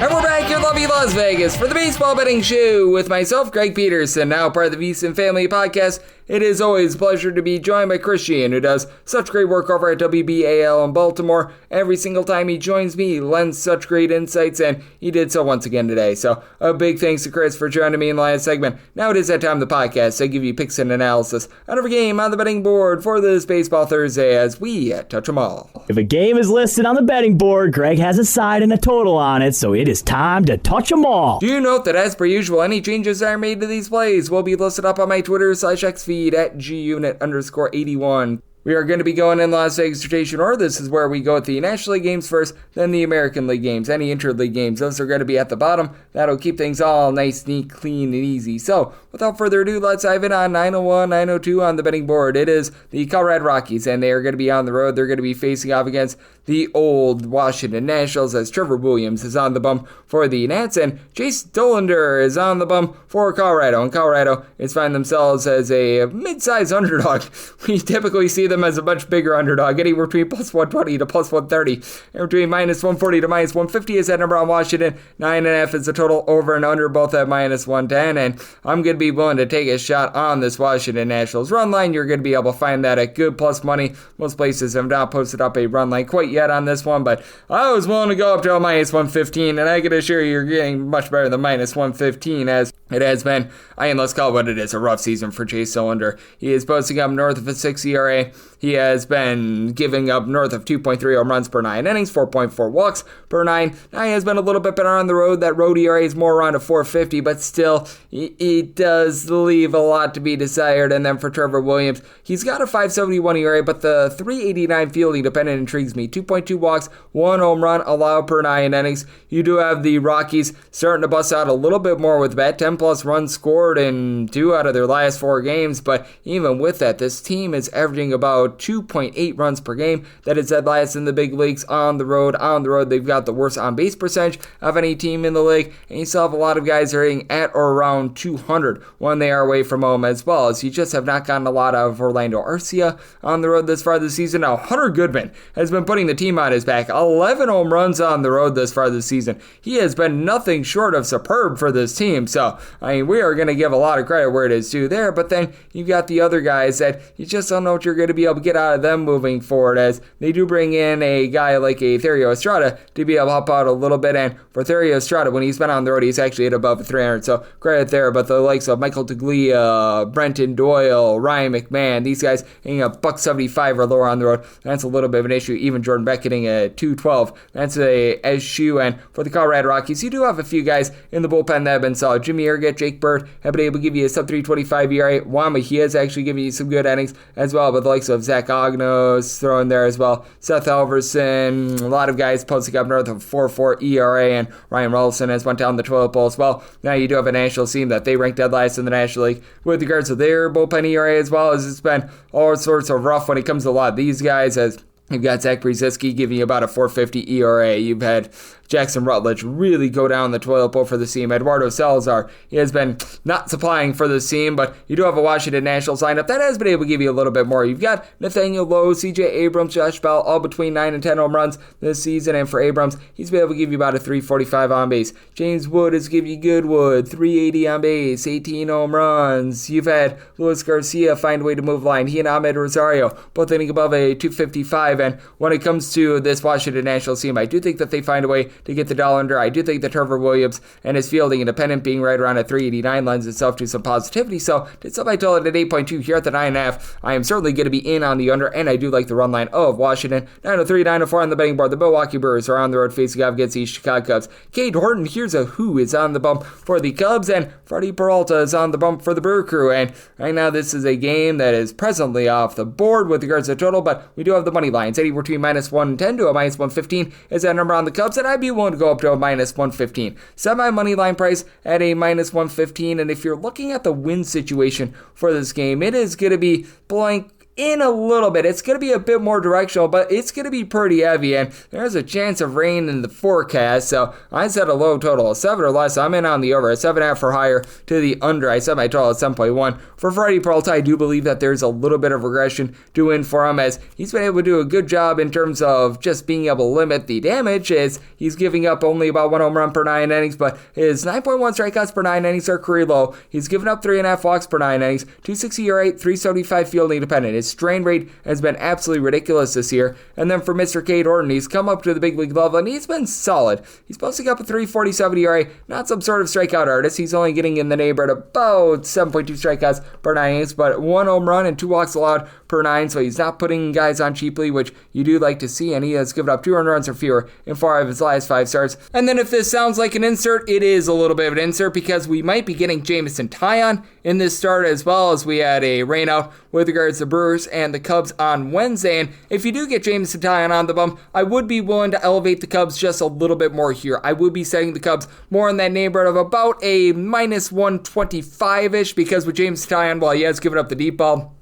And we're back in lovely Las Vegas for the Baseball Betting Show with myself, Greg Peterson, now part of the VSiN Family Podcast. It is always a pleasure to be joined by Chris Cichon, who does such great work over at WBAL in Baltimore. Every single time he joins me, he lends such great insights, and he did so once again today. So a big thanks to Chris for joining me in the last segment. Now it is that time of the podcast. I give you picks and analysis on every game on the betting board for this Baseball Thursday as we touch them all. If a game is listed on the betting board, Greg has a side and a total on it, so it is time to touch them all. Do note that as per usual, any changes that are made to these plays will be listed up on my Twitter/X feed at gunit_81. We are going to be going in Las Vegas rotation order. This is where we go with the National League games first, then the American League games, any interleague games. Those are going to be at the bottom. That'll keep things all nice, neat, clean, and easy. So, without further ado, let's dive in on 901, 902 on the betting board. It is the Colorado Rockies, and they are going to be on the road. They're going to be facing off against the old Washington Nationals as Trevor Williams is on the bump for the Nats, and Chase Dollander is on the bump for Colorado. And Colorado is finding themselves as a mid-sized underdog. We typically see them as a much bigger underdog, anywhere between plus 120 to plus 130, and between minus 140 to minus 150 is that number on Washington. 9.5 is the total over and under, both at minus 110, and I'm going to be willing to take a shot on this Washington Nationals run line. You're going to be able to find that at good plus money. Most places have not posted up a run line quite yet on this one, but I was willing to go up to a minus 115, and I can assure you you're getting much better than minus 115 as it has been, let's call it what it is, a rough season for Chase Dollander. He is posting up north of a 6 ERA. He has been giving up north of 2.3 home runs per 9 innings, 4.4 walks per 9. Now he has been a little bit better on the road. That road ERA is more around a 4.50, but still, he does leave a lot to be desired. And then for Trevor Williams, he's got a 5.71 ERA, but the 3.89 fielding dependent intrigues me. 2.2 walks, 1 home run allowed per 9 innings. You do have the Rockies starting to bust out a little bit more with that. 10-plus runs scored in 2 out of their last 4 games, but even with that, this team is averaging about 2.8 runs per game. That is dead last in the big leagues on the road. On the road, they've got the worst on-base percentage of any team in the league, and you still have a lot of guys that are hitting at or around 200 when they are away from home as well, as you just have not gotten a lot of Orlando Arcia on the road this far this season. Now, Hunter Goodman has been putting the team on his back. 11 home runs on the road this far this season. He has been nothing short of superb for this team, so, we are going to give a lot of credit where it is due there, but then you've got the other guys that you just don't know what you're going to be able to get out of them moving forward, as they do bring in a guy like a Thairo Estrada to be able to help out a little bit. And for Thairo Estrada, when he's been on the road, he's actually hit above 300, so credit there. But the likes of Michael Taglia, Brenton Doyle, Ryan McMahon, these guys hitting a $175 or lower on the road, that's a little bit of an issue. Even Jordan Beck hitting a 212, that's a issue. And for the Colorado Rockies, you do have a few guys in the bullpen that have been solid. Jimmy Erget, Jake Bird have been able to give you a sub-325 ERA. Juan Mejia has actually given you some good innings as well, but the likes of Zach Ognos throwing there as well. Seth Alverson, a lot of guys posting up north of 4.4 ERA, and Ryan Rolison has went down the toilet bowl as well. Now you do have a national team that they ranked dead last in the National League with regards to their bullpen ERA, as well as it's been all sorts of rough when it comes to a lot of these guys, as you've got Zach Brzezinski giving you about a 4.50 ERA. You've had Jackson Rutledge really go down the toilet bowl for the team. Eduardo Salazar, he has been not supplying for the team, but you do have a Washington Nationals lineup that has been able to give you a little bit more. You've got Nathaniel Lowe, CJ Abrams, Josh Bell, all between 9 and 10 home runs this season, and for Abrams, he's been able to give you about a 345 on base. James Wood has given you good wood, 380 on base, 18 home runs. You've had Luis Garcia find a way to move line. He and Ahmed Rosario both hitting above a 255, and when it comes to this Washington Nationals team, I do think that they find a way to get the dial under. I do think that Trevor Williams and his fielding independent being right around a 389 lends itself to some positivity. So did somebody tell it at 8.2 here at the 9.5? I am certainly going to be in on the under, and I do like the run line of Washington. 903, 904 on the betting board. The Milwaukee Brewers are on the road facing off against the Chicago Cubs. Cade Horton, here's a who is on the bump for the Cubs, and Freddie Peralta is on the bump for the Brewer Crew. And right now this is a game that is presently off the board with regards to total, but we do have the money lines anywhere between minus 110 to a minus 115 is that number on the Cubs, and I'd be willing to go up to a minus 115. Semi money line price at a minus 115, and if you're looking at the win situation for this game, it is going to be blank in a little bit. It's going to be a bit more directional, but it's going to be pretty heavy, and there's a chance of rain in the forecast, so I set a low total of 7 or less. I'm in on the over at 7.5 or higher to the under. I set my total at 7.1. For Freddie Peralta, I do believe that there's a little bit of regression to win for him, as he's been able to do a good job in terms of just being able to limit the damage, as he's giving up only about 1 home run per 9 innings, but his 9.1 strikeouts per 9 innings are career low. He's given up 3.5 walks per 9 innings, 260 ERA, 375 fielding independent. His strain rate has been absolutely ridiculous this year. And then for Mr. Cade Horton, he's come up to the big league level, and he's been solid. He's posting up a 347 ERA, not some sort of strikeout artist. He's only getting in the neighborhood of about 7.2 strikeouts per 9 innings, but 1 home run and 2 walks allowed per 9, so he's not putting guys on cheaply, which you do like to see, and he has given up 2 earned runs or fewer in 4 of his last 5 starts. And then if this sounds like an insert, it is a little bit of an insert, because we might be getting Jameson Taillon in this start, as well as we had a rainout with regards to Brewers and the Cubs on Wednesday. And if you do get Jameson Taillon on the bump, I would be willing to elevate the Cubs just a little bit more here. I would be setting the Cubs more in that neighborhood of about a minus 125-ish, because with Jameson Taillon, while he has given up the deep ball,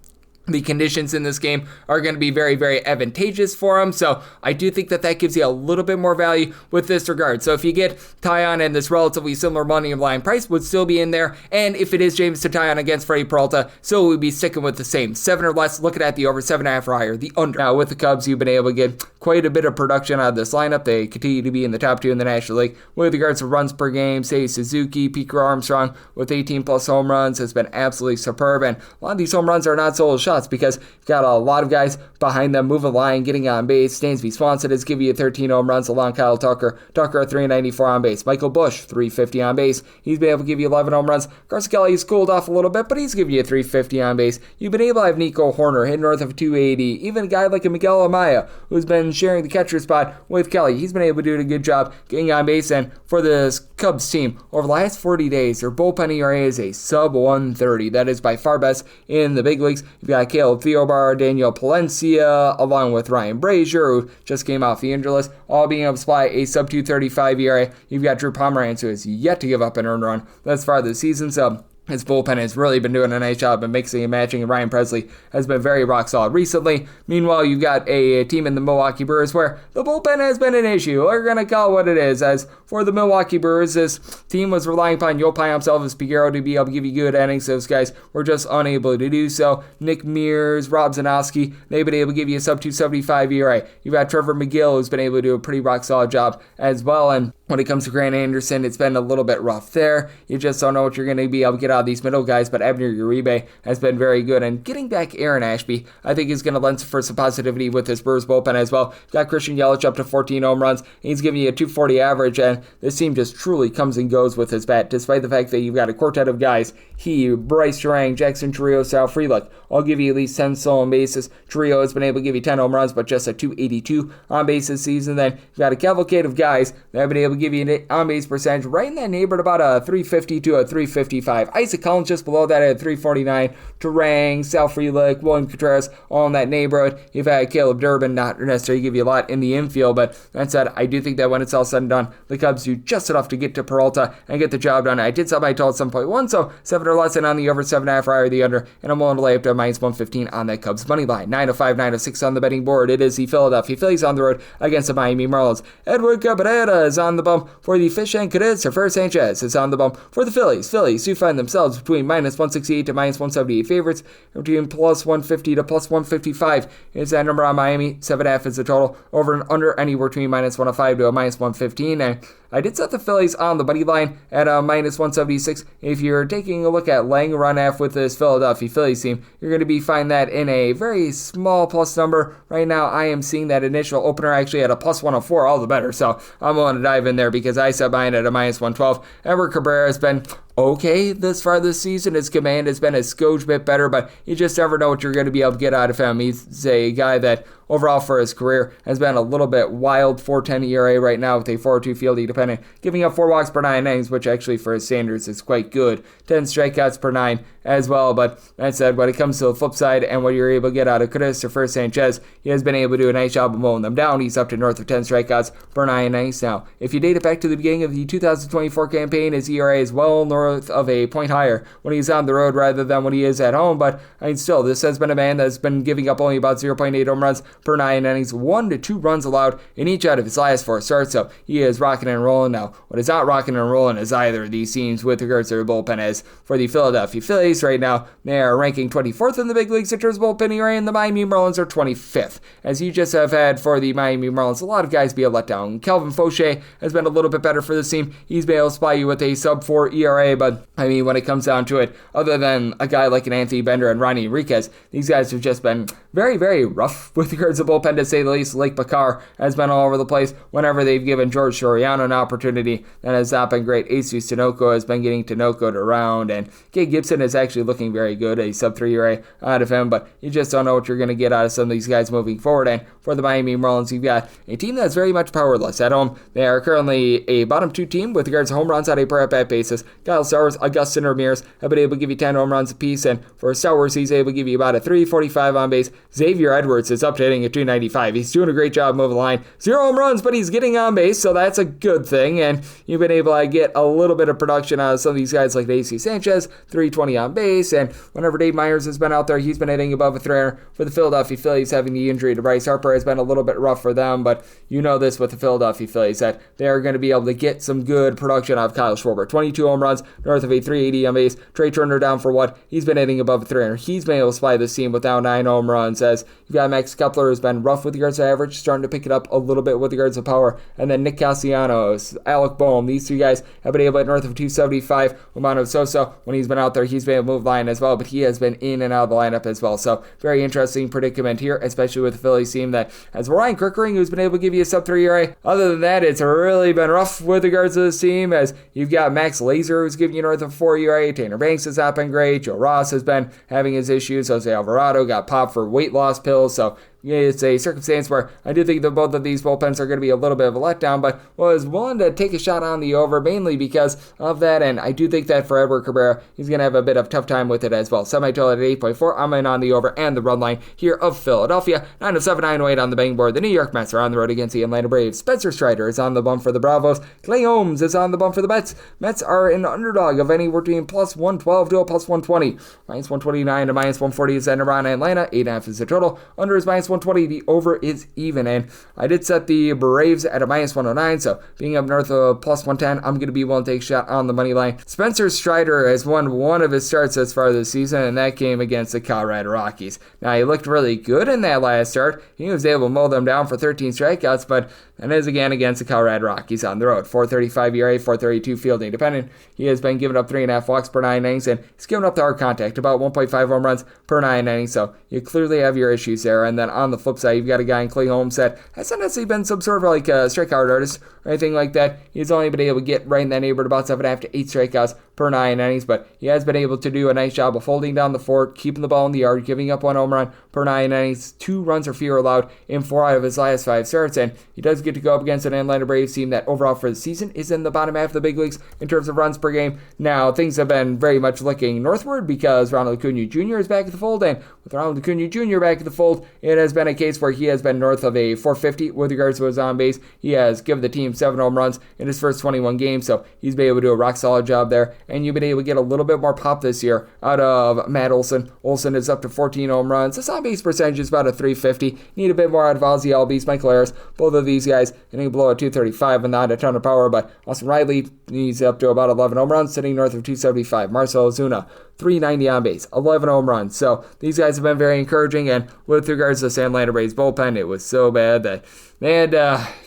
the conditions in this game are going to be very, very advantageous for him. So I do think that that gives you a little bit more value with this regard. So if you get Taillon and this relatively similar money line price would still be in there. And if it is Jameson Taillon against Freddie Peralta, so we'd be sticking with the same. 7 or less, looking at the over, 7.5 or higher, the under. Now with the Cubs, you've been able to get quite a bit of production out of this lineup. They continue to be in the top 2 in the National League. With regards to runs per game, say Suzuki, Peker Armstrong with 18 plus home runs has been absolutely superb. And a lot of these home runs are not solo shots, because you've got a lot of guys behind them moving line, getting on base. Stansby Swanson has given you 13 home runs along Kyle Tucker. Tucker at 394 on base. Michael Busch, 350 on base. He's been able to give you 11 home runs. Carson Kelly's cooled off a little bit, but he's given you 350 on base. You've been able to have Nico Horner hitting north of 280. Even a guy like a Miguel Amaya, who's been sharing the catcher spot with Kelly. He's been able to do a good job getting on base. And for this Cubs team, over the last 40 days, their bullpen ERA is a sub 130. That is by far best in the big leagues. You've got Caleb Theobar, Daniel Palencia, along with Ryan Brazier, who just came off the injury list, all being able to supply a sub 235 ERA. You've got Drew Pomeranz, who has yet to give up an earned run thus far this season. So his bullpen has really been doing a nice job of mixing and matching, and Ryan Presley has been very rock solid recently. Meanwhile, you've got a team in the Milwaukee Brewers where the bullpen has been an issue. We're going to call it what it is. As for the Milwaukee Brewers, this team was relying upon Yopai Elvis Figueroa to be able to give you good innings. Those guys were just unable to do so. Nick Mears, Rob Zanowski, they've been able to give you a sub 275 ERA. You've got Trevor McGill, who's been able to do a pretty rock solid job as well. And when it comes to Grant Anderson, it's been a little bit rough there. You just don't know what you're going to be able to get out of these middle guys, but Abner Uribe has been very good. And getting back Aaron Ashby, I think is going to lend for some positivity with this Brewers bullpen as well. Got Christian Yelich up to 14 home runs. He's giving you a 240 average, and this team just truly comes and goes with his bat, despite the fact that you've got a quartet of guys. He, Bryce Terang, Jackson Chourio, Sal Frelick. I'll give you at least 10 stolen bases. Chourio has been able to give you 10 home runs, but just a 282 on base this season. Then you've got a cavalcade of guys that have been able to give you an on-base percentage right in that neighborhood, about a 350 to a 355. Isaac Collins just below that at 349. Terang, Sal Frelick, William Contreras, all in that neighborhood. You've had Caleb Durbin, not necessarily give you a lot in the infield, but that said, I do think that when it's all said and done, the Cubs do just enough to get to Peralta and get the job done. I did sell my total at 7.1, so 7 or less than on the over, 7.5 or the under, and I'm willing to lay up to minus 115 on that Cubs money line. 905, 906 on the betting board. It is the Philadelphia Phillies on the road against the Miami Marlins. Edward Cabrera is on the bump for the Fish and Cadets. Surfer Sanchez is on the bump for the Phillies. Phillies do find themselves between minus 168 to minus 178 favorites, between plus 150 to plus 155 is that number on Miami. 7.5 is the total. Over and under anywhere between minus 105 to a minus 115. And I did set the Phillies on the money line at a minus 176. If you're taking a look at laying a run half with this Philadelphia Phillies team, you're going to be finding that in a very small plus number. Right now, I am seeing that initial opener actually at a plus 104, all the better. So I'm willing to dive in there because I set mine at a minus 112. Edward Cabrera has been okay this far this season. His command has been a skosh bit better, but you just never know what you're going to be able to get out of him. He's a guy that overall for his career has been a little bit wild. 4.10 ERA right now with a 4.02 fielding dependent, giving up 4 walks per 9 innings, which actually for his standards is quite good. 10 strikeouts per 9 as well. But that said, when it comes to the flip side and what you're able to get out of Christopher Sanchez, he has been able to do a nice job of mowing them down. He's up to north of 10 strikeouts per 9 innings now. If you date it back to the beginning of the 2024 campaign, his ERA is well north of a point higher when he's on the road rather than when he is at home. But I mean, still, this has been a man that's been giving up only about 0.8 home runs per 9 innings, 1 to 2 runs allowed in each out of his last 4 starts. So he is rocking and rolling now. What is not rocking and rolling is either of these teams with regards to their bullpen. As for the Philadelphia Phillies right now, they are ranking 24th in the big leagues in terms of bullpen ERA, and the Miami Marlins are 25th. As you just have had for the Miami Marlins, a lot of guys be a letdown. Calvin Fauché has been a little bit better for this team. He's been able to supply you with a sub-4 ERA, but I mean, when it comes down to it, other than a guy like an Anthony Bender and Ronnie Enriquez, these guys have just been very, very rough with regards to bullpen, to say the least. Lake Bakar has been all over the place whenever they've given George Soriano an opportunity. That has not been great. Jesus Tinoco has been getting Tinoco'd around, and Gabe Gibson is actually looking very good, a sub-3 ERA out of him, but you just don't know what you're going to get out of some of these guys moving forward. And for the Miami Marlins, you've got a team that's very much powerless at home. They are currently a bottom 2 team with regards to home runs on a per at-bat basis. Kyle Stowers, Augustin Ramirez have been able to give you 10 home runs apiece, and for Stowers, he's able to give you about a 345 on base. Xavier Edwards is up to hitting at 295. He's doing a great job moving the line. 0 home runs, but he's getting on base, so that's a good thing, and you've been able to get a little bit of production out of some of these guys like AC Sanchez, 320 on base, and whenever Dave Myers has been out there, he's been hitting above a 300. For the Philadelphia Phillies, having the injury to Bryce Harper has been a little bit rough for them, but you know this with the Philadelphia Phillies, that they are going to be able to get some good production out of Kyle Schwarber. 22 home runs, north of a 380 on base. Trey Turner down for what? He's been hitting above a 300. He's been able to supply this team with now 9 home runs, as you've got Max Kepler, who's been rough with regards to average, starting to pick it up a little bit with regards to power, and then Nick Castellanos, Alec Boehm, these 2 guys have been able to hit north of 275. Umano Sosa, when he's been out there, he's been able to move line as well, but he has been in and out of the lineup as well. So very interesting predicament here, especially with the Phillies team that has Ryan Kirkering, who's been able to give you a sub-3 ERA. Other than that, it's really been rough with regards to this team, as you've got Max Lazer, who's giving you north of 4 ERA. Tanner Banks has not been great. Joe Ross has been having his issues. Jose Alvarado got popped for weight loss pills, so it's a circumstance where I do think that both of these bullpens are going to be a little bit of a letdown, but was willing to take a shot on the over mainly because of that, and I do think that for Edward Cabrera, he's going to have a bit of tough time with it as well. Semi-total at 8.4. I'm in on the over and the run line here of Philadelphia. 907, 908 on the betting board. The New York Mets are on the road against the Atlanta Braves. Spencer Strider is on the bump for the Bravos. Clay Holmes is on the bump for the Mets. Mets are an underdog of anywhere between plus 112 to a plus 120. Minus 129 to minus 140 is Anaheim, Atlanta. 8.5 is the total. Under is minus +120. The over is even, and I did set the Braves at a -109, so being up north of +110, I'm going to be willing to take a shot on the money line. Spencer Strider has won one of his starts as far this season, and that came against the Colorado Rockies. Now, he looked really good in that last start. He was able to mow them down for 13 strikeouts, but that is again against the Colorado Rockies on the road. 4.35 ERA, 4.32 fielding dependent. He has been giving up 3.5 walks per 9 innings, and he's given up the hard contact, about 1.5 home runs per 9 innings, so you clearly have your issues there. And then on the flip side, you've got a guy in Clay Holmes that hasn't necessarily been some sort of like a strikeout artist or anything like that. He's only been able to get right in that neighborhood about 7.5 to 8 strikeouts per 9 innings, but he has been able to do a nice job of holding down the fort, keeping the ball in the yard, giving up 1 home run per 9 innings, 2 runs or fewer allowed in 4 out of his last 5 starts, and he does get to go up against an Atlanta Braves team that overall for the season is in the bottom half of the big leagues in terms of runs per game. Now, things have been very much looking northward because Ronald Acuna Jr. is back at the fold, and with Ronald Acuna Jr. back at the fold, it has been a case where he has been north of a 450 with regards to his on base. He has given the team 7 home runs in his first 21 games, so he's been able to do a rock solid job there, and you've been able to get a little bit more pop this year out of Matt Olson. Olson is up to 14 home runs. His on base percentage is about a 350. Need a bit more out of Ozzie Albies, Michael Harris. Both of these guys hitting below a 235 and not a ton of power, but Austin Riley, he's up to about 11 home runs, sitting north of 275. Marcell Ozuna, 390 on base, 11 home runs. So these guys have been very encouraging, and with regards to the San Atlanta Braves bullpen, it was so bad that they had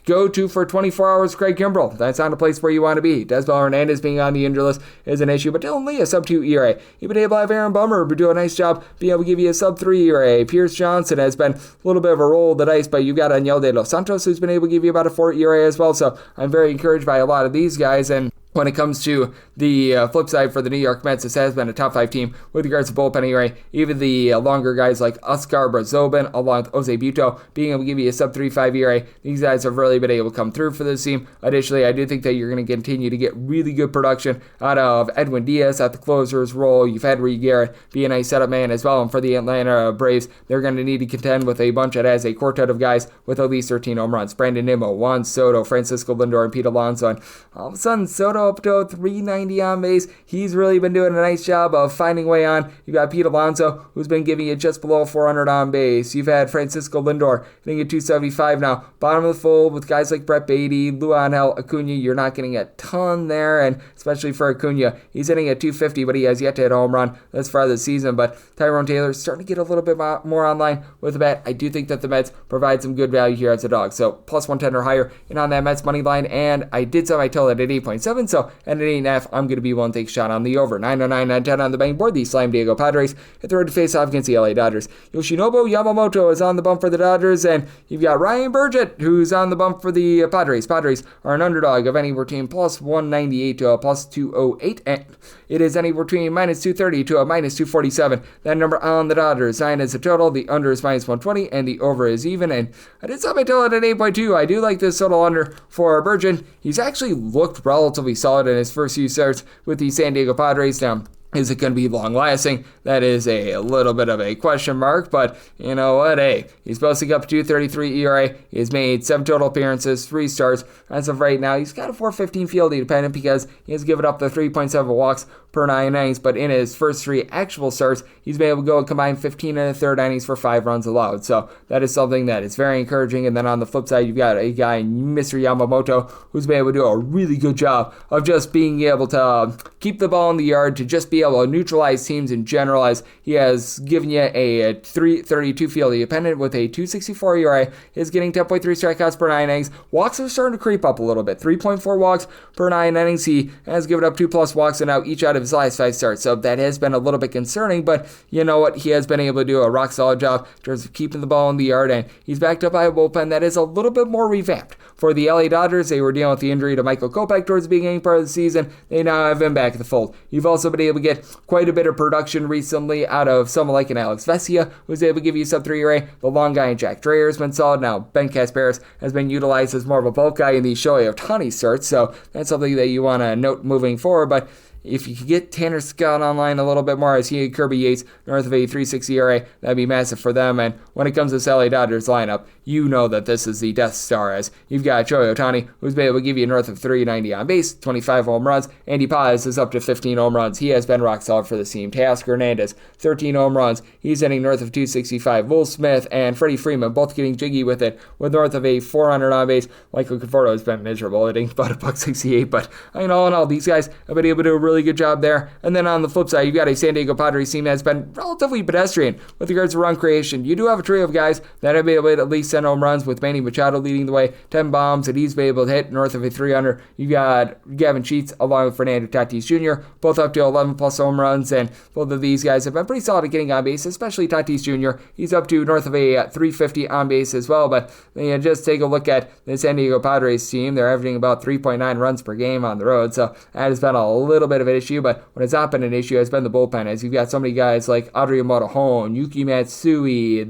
go to for 24 hours Craig Kimbrell. That's not a place where you want to be. Desmond Hernandez being on the injury list is an issue, but Dylan Lee, a sub-2 ERA. You've been able to have Aaron Bummer do a nice job being able to give you a sub-3 ERA. Pierce Johnson has been a little bit of a roll of the dice, but you've got Aniel De Los Santos who's been able to give you about a 4 ERA as well, so I'm very encouraged by a lot of these guys. And when it comes to the flip side for the New York Mets, this has been a top 5 team with regards to bullpen ERA. Even the longer guys like Oscar Brazobin, along with Jose Buto, being able to give you a sub-3.5 ERA. These guys have really been able to come through for this team. Additionally, I do think that you're going to continue to get really good production out of Edwin Diaz at the closer's role. You've had Reed Garrett be a nice setup man as well. And for the Atlanta Braves, they're going to need to contend with a bunch that has a quartet of guys with at least 13 home runs. Brandon Nimmo, Juan Soto, Francisco Lindor, and Pete Alonso. And all of a sudden, Soto up to 390 on base. He's really been doing a nice job of finding a way on. You've got Pete Alonso, who's been giving you just below 400 on base. You've had Francisco Lindor hitting at 275 now. Bottom of the fold with guys like Brett Beatty, Luanel Acuna. You're not getting a ton there, and especially for Acuna, he's hitting at 250, but he has yet to hit a home run thus far this season. But Tyrone Taylor is starting to get a little bit more online with the bat. I do think that the Mets provide some good value here as a dog. So plus 110 or higher in on that Mets money line, and I did set my total at 8.7, so at 8.5, I'm going to be willing to take a shot on the over. 909, 910 on the betting board. The Slime Diego Padres hit the road to face off against the LA Dodgers. Yoshinobu Yamamoto is on the bump for the Dodgers, and you've got Ryan Burgett, who's on the bump for the Padres. Padres are an underdog of anywhere between plus 198 to a plus 208, and it is anywhere between minus 230 to a minus 247. That number on the Dodgers. 9 is the total. The under is minus 120, and the over is even. And I did set my total at 8.2. I do like this total under for Burgett. He's actually looked relatively solid in his first few starts with the San Diego Padres. Now, is it going to be long-lasting? That is a little bit of a question mark, but you know what? Hey, he's posting up 2.33 ERA. He's made 7 total appearances, 3 starts. As of right now, he's got a 4.15 fielding dependent because he has given up the 3.7 walks per 9 innings, but in his first 3 actual starts, he's been able to go and combine 15 and a third innings for 5 runs allowed. So that is something that is very encouraging. And then on the flip side, you've got a guy, Mr. Yamamoto, who's been able to do a really good job of just being able to keep the ball in the yard, to just be able to neutralize teams in general, as he has given you a 3.32 fielding dependent with a 2.64 ERA. He's getting 10.3 strikeouts per 9 innings. Walks are starting to creep up a little bit. 3.4 walks per 9 innings. He has given up 2+ walks in now each out of his last 5 starts. So that has been a little bit concerning, but you know what? He has been able to do a rock solid job in terms of keeping the ball in the yard, and he's backed up by a bullpen that is a little bit more revamped. For the LA Dodgers, they were dealing with the injury to Michael Kopech towards the beginning part of the season. They now have him back in the fold. You've also been able to get quite a bit of production recently out of someone like an Alex Vesia, who's able to give you sub-3 ERA. The long guy in Jack Dreyer has been solid. Now, Ben Casparis has been utilized as more of a bulk guy in the Shohei Ohtani starts, so that's something that you want to note moving forward. But if you could get Tanner Scott online a little bit more, as he and Kirby Yates north of a 3.6 ERA, that'd be massive for them. And when it comes to this LA Dodgers lineup, you know that this is the Death Star, as you've got Shohei Ohtani, who's been able to give you north of 390 on base, 25 home runs. Andy Paz is up to 15 home runs. He has been rock solid for the team. Teoscar Hernandez, 13 home runs. He's hitting north of 265. Will Smith and Freddie Freeman both getting jiggy with it, with north of a 400 on base. Michael Conforto has been miserable, hitting about $1.68, but all in all, these guys have been able to do a really good job there. And then on the flip side, you've got a San Diego Padres team that's been relatively pedestrian with regards to run creation. You do have a trio of guys that have been able to at least send home runs, with Manny Machado leading the way, 10 bombs that he's been able to hit north of a 300. You've got Gavin Sheets along with Fernando Tatis Jr., both up to 11 plus home runs, and both of these guys have been pretty solid at getting on base, especially Tatis Jr. He's up to north of a 350 on base as well. But just take a look at the San Diego Padres team. They're averaging about 3.9 runs per game on the road, so that has been a little bit of an issue. But when it's not been an issue, has been the bullpen, as you've got so many guys like Adrian Morejon, Yuki Matsui,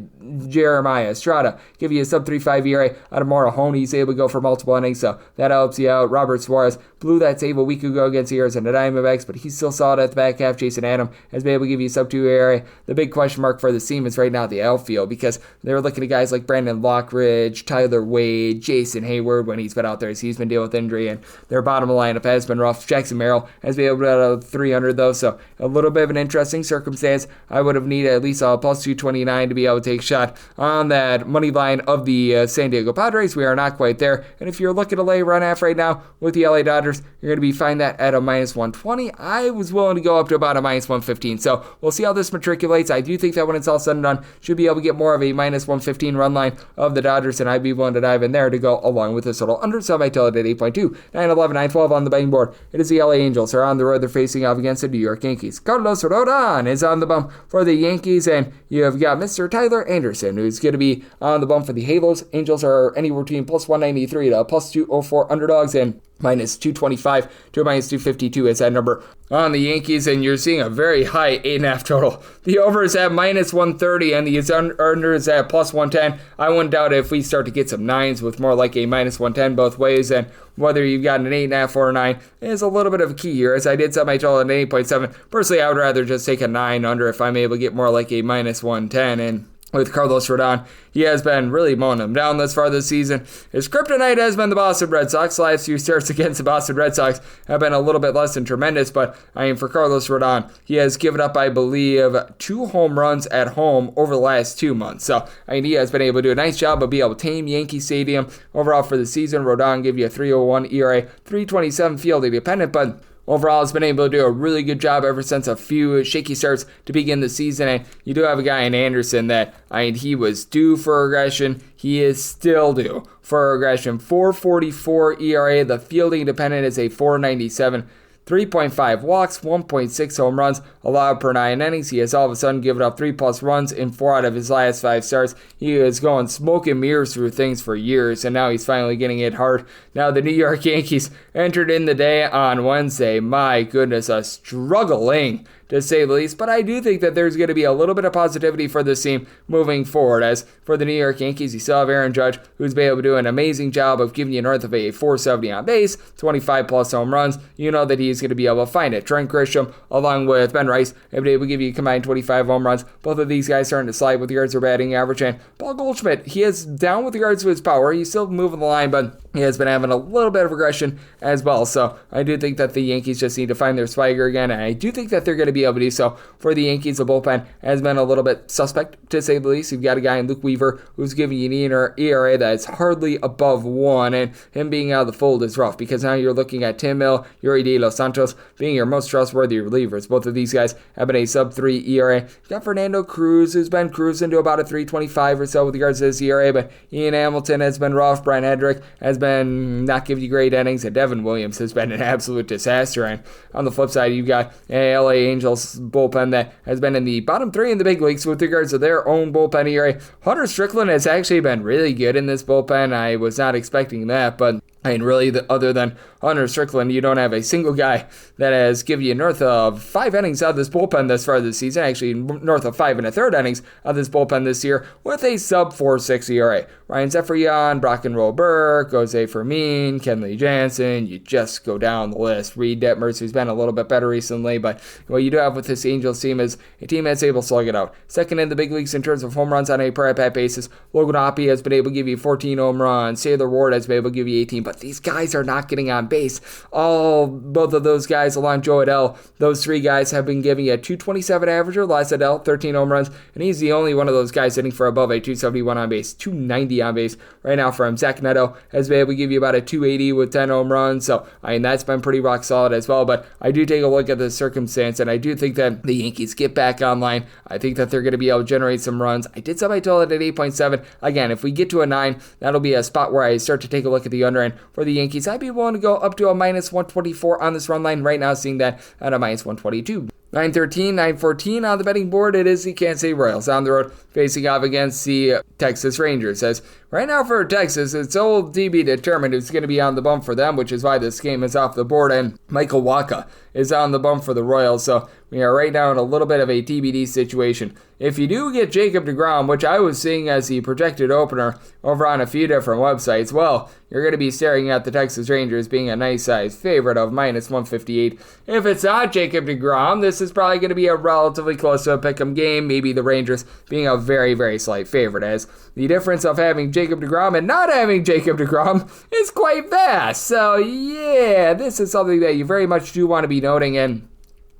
Jeremiah Estrada give you a sub 3.5 ERA. Out of Morejon, he's able to go for multiple innings, so that helps you out. Robert Suarez blew that save a week ago against the Arizona Diamondbacks, but he's still solid at the back half. Jason Adam has been able to give you a sub 2 ERA. The big question mark for the team is right now the outfield, because they're looking at guys like Brandon Lockridge, Tyler Wade, Jason Hayward when he's been out there, so he's been dealing with injury, and their bottom lineup has been rough. Jackson Merrill has been able to get out 300 though, so a little bit of an interesting circumstance. I would have needed at least a plus 229 to be able to take a shot on that money line of the San Diego Padres. We are not quite there, and if you're looking to lay run half right now with the LA Dodgers, you're going to be finding that at a minus 120. I was willing to go up to about a minus 115, so we'll see how this matriculates. I do think that when it's all said and done, should be able to get more of a minus 115 run line of the Dodgers, and I'd be willing to dive in there to go along with this little under. So I tell it at 8.2, 9-11, 9-12 on the betting board. It is the LA Angels are on the road. They're facing off against the New York Yankees. Carlos Rodon is on the bump for the Yankees, and you've got Mr. Tyler Anderson, who's going to be on the bump for the Halos. Angels are anywhere between plus 193 to plus 204 underdogs, and minus 225 to minus 252 is that number on the Yankees, and you're seeing a very high 8.5 total. The over is at minus 130, and the under is at plus 110. I wouldn't doubt it if we start to get some 9s with more like a minus 110 both ways, and whether you've got an 8.5 or a 9 is a little bit of a key here, as I did set my total at 8.7. Personally, I would rather just take a 9 under if I'm able to get more like a minus 110, and with Carlos Rodon, he has been really mowing them down thus far this season. His kryptonite has been the Boston Red Sox. Last few starts against the Boston Red Sox have been a little bit less than tremendous, but for Carlos Rodon, he has given up, I believe, 2 home runs at home over the last 2 months. So, he has been able to do a nice job of being able to tame Yankee Stadium. Overall for the season, Rodon gave you a 3.01 ERA, 3.27 fielding dependent, but overall, has been able to do a really good job ever since a few shaky starts to begin the season. And you do have a guy in Anderson that, he was due for regression. He is still due for regression. 4.44 ERA. The fielding dependent is a 4.97. 3.5 walks, 1.6 home runs allowed per 9 innings. He has all of a sudden given up 3+ runs in 4 out of his last 5 starts. He is going smoke and mirrors through things for years, and now he's finally getting it hard. Now the New York Yankees entered in the day on Wednesday. My goodness, a struggling to say the least, but I do think that there's going to be a little bit of positivity for this team moving forward. As for the New York Yankees, you still have Aaron Judge, who's been able to do an amazing job of giving you north of a 470 on base, 25+ home runs. You know that he's going to be able to find it. Trent Grisham, along with Ben Rice, have been able to give you a combined 25 home runs. Both of these guys starting to slide with regards to batting average, and Paul Goldschmidt, he is down with regards to his power. He's still moving the line, but he has been having a little bit of regression as well. So I do think that the Yankees just need to find their swagger again, and I do think that they're going to be able to do so. For the Yankees, the bullpen has been a little bit suspect, to say the least. You've got a guy in Luke Weaver who's giving you an ERA that is hardly above 1, and him being out of the fold is rough, because now you're looking at Tim Mill, Yuri De Los Santos being your most trustworthy relievers. Both of these guys have been a sub-3 ERA. You've got Fernando Cruz, who's been cruising to about a 3.25 or so with regards to his ERA, but Ian Hamilton has been rough. Brian Hedrick has been not giving you great innings, and Devin Williams has been an absolute disaster. And on the flip side, you've got LA Angels Angels bullpen that has been in the bottom 3 in the big leagues with regards to their own bullpen ERA. Hunter Strickland has actually been really good in this bullpen. I was not expecting that, but really, other than Hunter Strickland, you don't have a single guy that has given you north of 5 innings out of this bullpen thus far this season, actually north of 5 1/3 innings out of this bullpen this year, with a sub 4.6 ERA. Ryan Zephyrian, Brock and Roll Burke, Jose Fermin, Kenley Jansen, you just go down the list. Reed Detmers, who's been a little bit better recently, but what you do have with this Angels team is a team that's able to slug it out. Second in the big leagues in terms of home runs on a per at-bat basis. Logan Hoppe has been able to give you 14 home runs. Taylor Ward has been able to give you 18, but these guys are not getting on base. Both of those guys, along Joe Adell, those 3 guys have been giving you a 227 average or less. Adell, 13 home runs, and he's the only one of those guys hitting for above a 271 on base, 290 on base right now for him. Zach Neto has been able to give you about a 280 with 10 home runs, so that's been pretty rock solid as well. But I do take a look at the circumstance, and I do think that the Yankees get back online. I think that they're going to be able to generate some runs. I did set my total at 8.7. Again, if we get to a 9, that'll be a spot where I start to take a look at the under end for the Yankees. I'd be willing to go up to a minus 124 on this run line right now, seeing that at a minus 122. 9-13, 9-14 on the betting board. It is the Kansas City Royals on the road facing off against the Texas Rangers. As right now for Texas, it's all to be determined who's going to be on the bump for them, which is why this game is off the board. And Michael Wacha is on the bump for the Royals. So we are right now in a little bit of a TBD situation. If you do get Jacob deGrom, which I was seeing as the projected opener over on a few different websites, well, you're going to be staring at the Texas Rangers being a nice size favorite of minus 158. If it's not Jacob deGrom, this is probably going to be a relatively close to a pick'em game, maybe the Rangers being a very, very slight favorite, as the difference of having Jacob deGrom and not having Jacob deGrom is quite vast. So yeah, this is something that you very much do want to be noting. And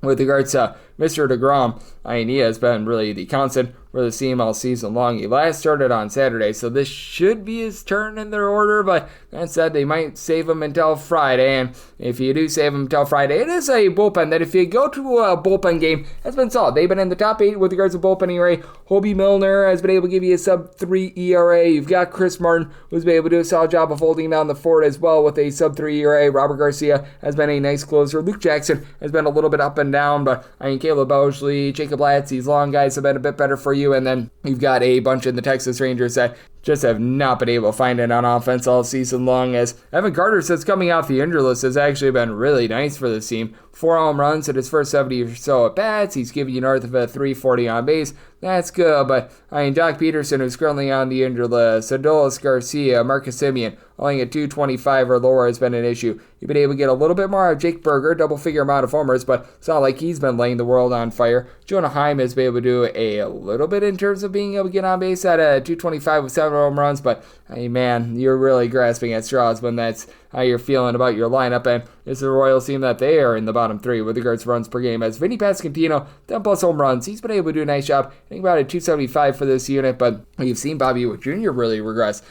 with regards to Mr. deGrom, he has been really the constant for the team all season long. He last started on Saturday, so this should be his turn in their order, but that said, they might save him until Friday, and if you do save him until Friday, it is a bullpen that if you go to a bullpen game, has been solid. They've been in the top 8 with regards to bullpen ERA. Hobie Milner has been able to give you a sub-3 ERA. You've got Chris Martin, who's been able to do a solid job of holding down the fort as well with a sub-3 ERA. Robert Garcia has been a nice closer. Luke Jackson has been a little bit up and down, but Caleb Bousley, Jacob Latz, these long guys have been a bit better for you. And then you've got a bunch in the Texas Rangers that just have not been able to find it on offense all season long, as Evan Carter says coming off the injury list has actually been really nice for this team. 4 home runs in his first 70 or so at bats. He's giving you north of a 340 on base. That's good, but Doc Peterson, who's currently on the injured list, Adolis Garcia, Marcus Semien, only at 225 or lower has been an issue. You've been able to get a little bit more out of Jake Berger, double-figure amount of homers, but it's not like he's been laying the world on fire. Jonah Heim has been able to do a little bit in terms of being able to get on base at a 225 with 7 home runs, but man, you're really grasping at straws when that's how you're feeling about your lineup. And it's the Royals team that they are in the bottom 3 with regards to runs per game. As Vinny Pasquantino, 10 plus home runs, he's been able to do a nice job. I think about a 275 for this unit, but you've seen Bobby Witt Jr. really regress.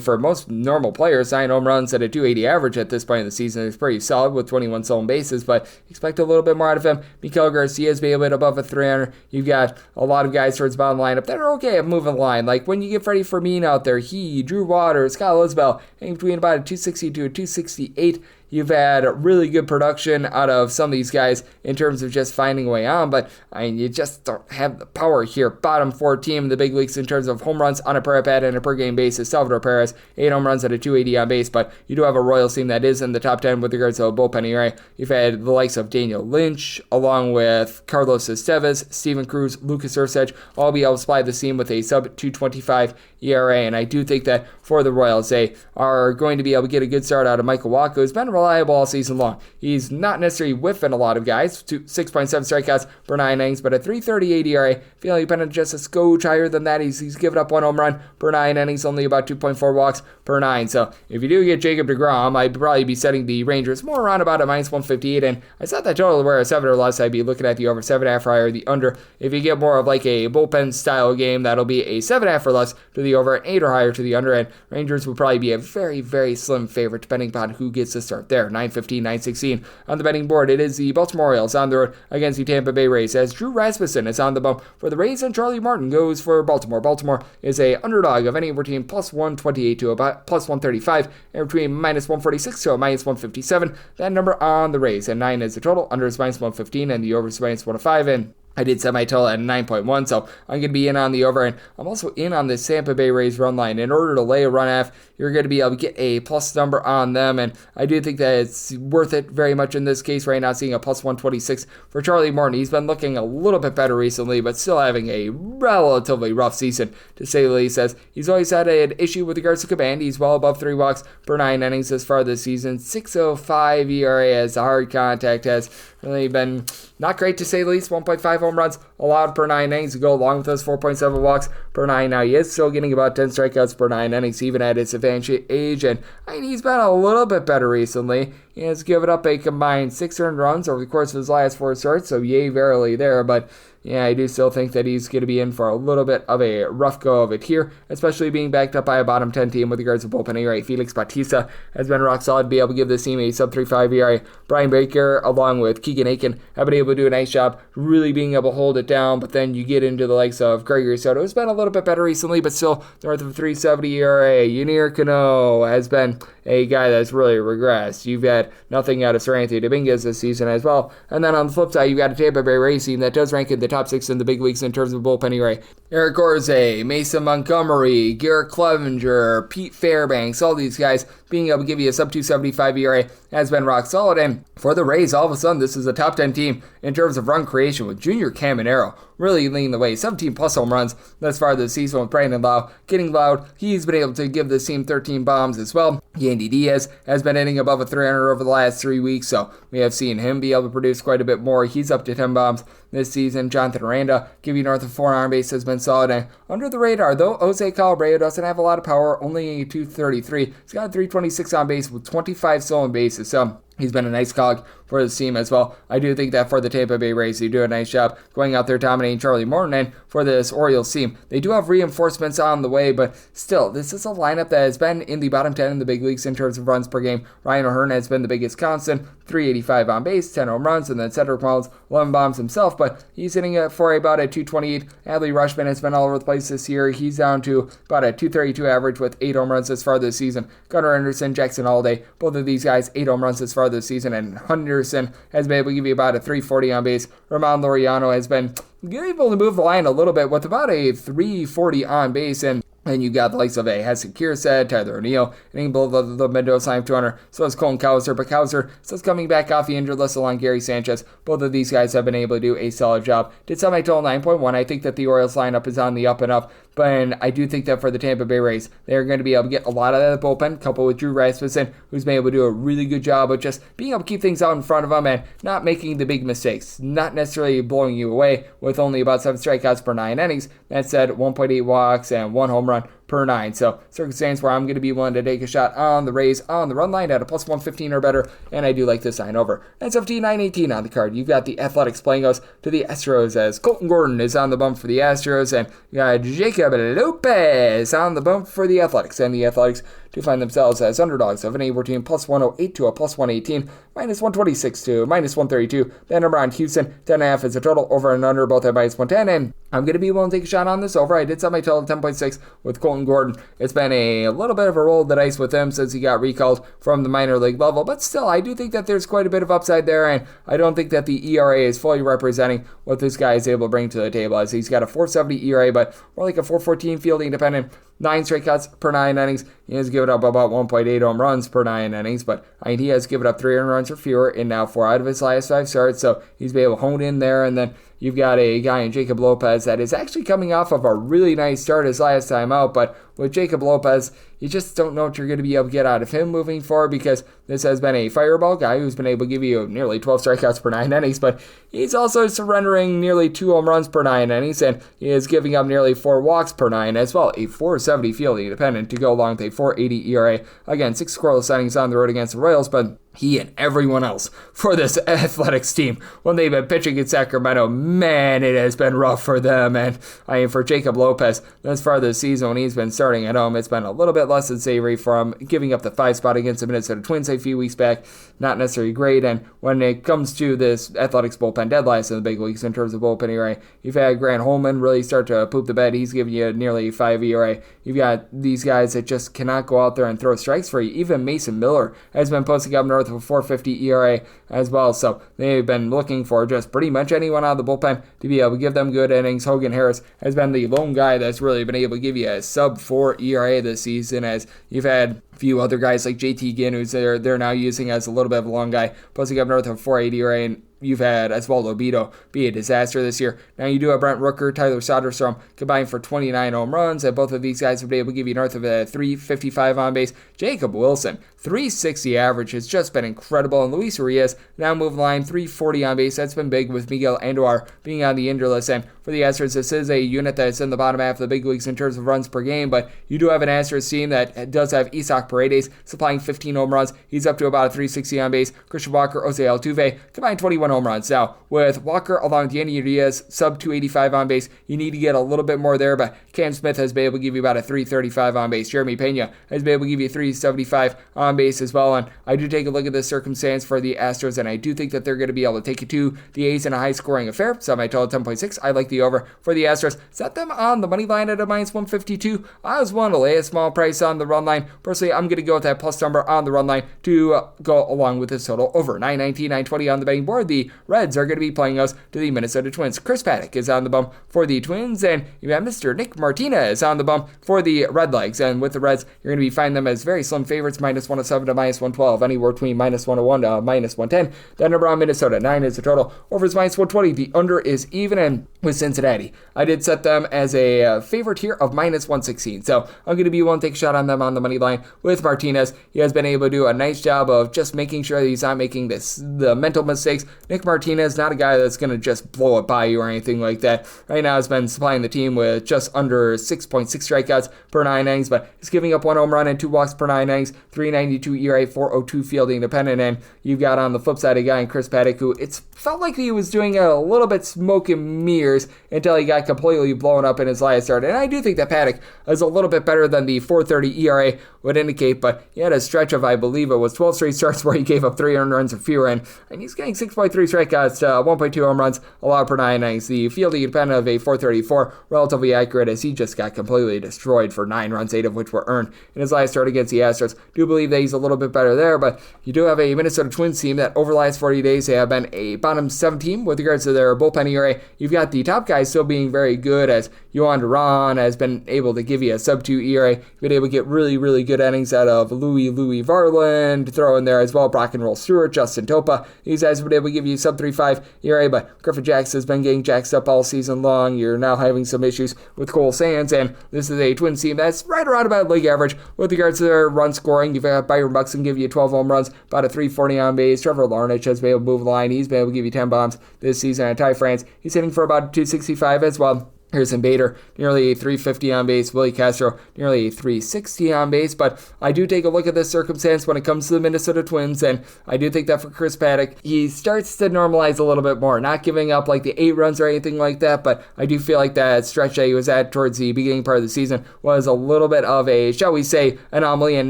For most normal players, 9 home runs at a 280 average at this point in the season is pretty solid with 21 stolen bases, but expect a little bit more out of him. Miguel Garcia's been able to hit above a 300. You've got a lot of guys towards the bottom lineup that are okay at moving the line. Like when you get Freddie Fermin out there, Drew Waters, Scott Lisbell, hanging between about a 260 to a 268. You've had really good production out of some of these guys in terms of just finding a way on, but you just don't have the power here. Bottom 4 team in the big leagues in terms of home runs on a per at-bat and a per game basis. Salvador Perez, 8 home runs at a 280 on base, but you do have a Royals team that is in the top 10 with regards to a bullpen ERA. You've had the likes of Daniel Lynch, along with Carlos Estevez, Steven Cruz, Lucas Ursech, all be able to supply the team with a sub-225 ERA, and I do think that for the Royals, they are going to be able to get a good start out of Michael Wacha, who's been reliable all season long. He's not necessarily whiffing a lot of guys, 6.7 strikeouts per 9 innings, but a 3.38 ERA. Feeling he's been just a scotch higher than that. He's given up 1 home run per 9 innings, only about 2.4 walks per 9. So if you do get Jacob deGrom, I'd probably be setting the Rangers more around about a minus 158, and I set that total where a 7 or less. I'd be looking at the over 7.5 or higher, the under. If you get more of like a bullpen style game, that'll be a 7.5 or less to the over, an 8 or higher to the under, and Rangers will probably be a very, very slim favorite depending upon who gets the start there. there, 9-15, 9-16. On the betting board, it is the Baltimore Orioles on the road against the Tampa Bay Rays, as Drew Rasmussen is on the bump for the Rays, and Charlie Martin goes for Baltimore. Baltimore is a underdog of anywhere between plus 128 to about plus 135, and between minus 146 to a minus 157. That number on the Rays, and 9 is the total. Under is minus 115, and the over is minus 105, and I did set my total at 9.1, so I'm going to be in on the over, and I'm also in on the Tampa Bay Rays run line. In order to lay a run half, you're going to be able to get a plus number on them, and I do think that it's worth it very much in this case right now, seeing a plus 126 for Charlie Martin. He's been looking a little bit better recently, but still having a relatively rough season, to say the least, as he's always had an issue with regards to command. He's well above 3 walks per 9 innings this far this season. 6.05 ERA as the hard contact has really been not great, to say the least. 1.5 home runs allowed per 9 innings to go along with those 4.7 walks per 9. Now, he is still getting about 10 strikeouts per 9 innings, even at his advanced age, and he's been a little bit better recently. He has given up a combined 6 earned runs over the course of his last 4 starts, so yay verily there, but yeah, I do still think that he's going to be in for a little bit of a rough go of it here, especially being backed up by a bottom 10 team with regards to bullpen ERA. Felix Bautista has been rock solid to be able to give this team a sub-3.5 ERA. Brian Baker, along with Keegan Aiken, have been able to do a nice job really being able to hold it down, but then you get into the likes of Gregory Soto, who's been a little bit better recently, but still north of 3.70 ERA. Yunier Cano has been a guy that's really regressed. You've had nothing out of Sir Anthony Dominguez this season as well. And then on the flip side, you've got a Tampa Bay Rays team that does rank in the top 6 in the big leagues in terms of bullpen ERA. Eric Gorze, Mason Montgomery, Garrett Clevenger, Pete Fairbanks, all these guys being able to give you a sub-275 ERA has been rock solid. And for the Rays, all of a sudden, this is a top 10 team in terms of run creation, with Junior Caminero really leading the way. 17 plus home runs thus far this season, with Brandon Lau getting loud. He's been able to give this team 13 bombs as well. Yandy Diaz has been hitting above a 300 over the last 3 weeks, so we have seen him be able to produce quite a bit more. He's up to 10 bombs this season. Jonathan Aranda, giving north of 4 arm base, has been solid. And under the radar, though, Jose Calabria doesn't have a lot of power, only 233. He's got a 326 on base with 25 stolen bases, so he's been a nice cog for this team as well. I do think that for the Tampa Bay Rays, they do a nice job going out there dominating Charlie Morton. And for this Orioles team, they do have reinforcements on the way, but still, this is a lineup that has been in the bottom 10 in the big leagues in terms of runs per game. Ryan O'Hearn has been the biggest constant, 385 on base, 10 home runs, and then Cedric Mullins, 11 bombs himself, but he's hitting for about a 228. Adley Rutschman has been all over the place this year. He's down to about a 232 average with 8 home runs this far this season. Gunnar Anderson, Jackson Holiday, both of these guys, 8 home runs this far this season, and Henderson has been able to give you about a 340 on base. Ramon Laureano has been able to move the line a little bit with about a 340 on base, and you got the likes of a Heston Kierstead, Tyler O'Neill, and both of the Mendoza line 200. So is Colin Cowser, but Cowser still coming back off the injured list along Gary Sanchez. Both of these guys have been able to do a solid job. Did semi total 9.1. I think that the Orioles lineup is on the up and up, but I do think that for the Tampa Bay Rays, they're going to be able to get a lot of that bullpen, coupled with Drew Rasmussen, who's been able to do a really good job of just being able to keep things out in front of them and not making the big mistakes, not necessarily blowing you away with only about 7 strikeouts per 9 innings. That said, 1.8 walks and 1 home run per 9. So circumstance where I'm going to be willing to take a shot on the Rays on the run line at a plus 115 or better, and I do like this line over. And 918 on the card. You've got the Athletics playing us to the Astros, as Colton Gordon is on the bump for the Astros, and you got Jacob Lopez on the bump for the Athletics. And the Athletics do find themselves as underdogs of an anywhere between plus 108 to a plus 118, minus 126 to minus 132. That number on Houston, 10.5 is a total, over and under both at minus 110, and I'm going to be willing to take a shot on this over. I did set my total at 10.6 with Colton Gordon. It's been a little bit of a roll of the dice with him since he got recalled from the minor league level, but still, I do think that there's quite a bit of upside there, and I don't think that the ERA is fully representing what this guy is able to bring to the table, as he's got a 4.70 ERA, but more like a 4.14 fielding dependent. 9 strikeouts per 9 innings. He has given up about 1.8 home runs per 9 innings, but he has given up 3 earned runs or fewer in now 4 out of his last 5 starts, so he's been able to hone in there. And then you've got a guy in Jacob Lopez that is actually coming off of a really nice start his last time out, but with Jacob Lopez, you just don't know what you're going to be able to get out of him moving forward, because this has been a fireball guy who's been able to give you nearly 12 strikeouts per 9 innings, but he's also surrendering nearly 2 home runs per 9 innings, and he is giving up nearly 4 walks per 9 as well, a 4.70 fielding dependent to go along with a 4.80 ERA. Again, 6 scoreless innings on the road against the Royals, but he and everyone else for this Athletics team when they've been pitching in Sacramento. Man, it has been rough for them. And I mean, for Jacob Lopez, thus far this season when he's been starting at home, it's been a little bit less than savory from giving up the 5 spot against the Minnesota Twins a few weeks back. Not necessarily great. And when it comes to this Athletics bullpen, dead last in the big leagues in terms of bullpen ERA, you've had Grant Holman really start to poop the bed. He's giving you nearly 5 ERA. You've got these guys that just cannot go out there and throw strikes for you. Even Mason Miller has been posting up north of a 4.50 ERA as well. So they've been looking for just pretty much anyone out of the bullpen to be able to give them good innings. Hogan Harris has been the lone guy that's really been able to give you a sub-4 ERA this season, as you've had a few other guys like JT Ginn, who's they're now using as a little bit of a long guy, posting up north of 4.80 ERA, and you've had Oswaldo Bido be a disaster this year. Now you do have Brent Rooker, Tyler Soderstrom combined for 29 home runs, and both of these guys have been able to give you north of a 355 on base. Jacob Wilson, 360 average has just been incredible, and Luis Urias now moving line 340 on base. That's been big with Miguel Andujar being on the injured list. And for the Astros, this is a unit that's in the bottom half of the big leagues in terms of runs per game, but you do have an Astros team that does have Isaac Paredes supplying 15 home runs. He's up to about a 360 on base. Christian Walker, Jose Altuve combined 21 home runs. Now, with Walker along with Yandy Diaz, sub 285 on base, you need to get a little bit more there, but Cam Smith has been able to give you about a 335 on base. Jeremy Pena has been able to give you 375 on base as well, and I do take a look at this circumstance for the Astros, and I do think that they're going to be able to take it to the A's in a high-scoring affair, so I might total 10.6. I like the over for the Astros. Set them on the money line at a minus 152. I was willing to lay a small price on the run line. Personally, I'm going to go with that plus number on the run line to go along with this total over 919, 920 on the betting board. The Reds are going to be playing us to the Minnesota Twins. Chris Paddock is on the bump for the Twins, and you have Mr. Nick Martinez on the bump for the Redlegs. And with the Reds, you're going to be finding them as very slim favorites, minus 107 to minus 112, anywhere between minus 101 to minus 110. That number on Minnesota, 9 is the total. Over is minus 120. The under is even, and with Cincinnati, I did set them as a favorite here of minus 116. So I'm going to be willing to take a shot on them on the money line with Martinez. He has been able to do a nice job of just making sure that he's not making the mental mistakes. Nick Martinez, not a guy that's going to just blow it by you or anything like that. Right now, has been supplying the team with just under 6.6 strikeouts per 9 innings, but he's giving up 1 home run and 2 walks per 9 innings, 392 ERA, 402 fielding dependent, and you've got on the flip side a guy in Chris Paddock who it's felt like he was doing a little bit smoke and mirrors until he got completely blown up in his last start. And I do think that Paddock is a little bit better than the 430 ERA would indicate, but he had a stretch of, I believe it was 12 straight starts where he gave up 300 runs or fewer, and he's getting 6.3 strikeouts, 1.2 home runs allowed per 9 innings. The fielding dependent of a 434, relatively accurate, as he just got completely destroyed for 9 runs, 8 of which were earned in his last start against the Astros. Do believe that he's a little bit better there, but you do have a Minnesota Twins team that over the last 40 days they have been a bottom 7 team with regards to their bullpen ERA. You've got the top guys still being very good, as Yohan Duran has been able to give you a sub 2 ERA. You've been able to get really, really good innings out of Louis Varland, throw in there as well Brock and Roll Stewart, Justin Topa. These guys have been able to give you sub 3.5 ERA, but Griffin Jackson has been getting jacked up all season long. You're now having some issues with Cole Sands, and this is a Twins team that's right around about league average with regards to their run scoring. You've got Byron Buxton give you 12 home runs, about a 340 on base. Trevor Larnach has been able to move the line. He's been able to give you 10 bombs this season. And Ty France, he's hitting for about 265 as well. Harrison Bader, nearly a 350 on base. Willie Castro, nearly a 360 on base. But I do take a look at this circumstance when it comes to the Minnesota Twins, and I do think that for Chris Paddock, he starts to normalize a little bit more, not giving up like the 8 runs or anything like that, but I do feel like that stretch that he was at towards the beginning part of the season was a little bit of a, shall we say, anomaly, and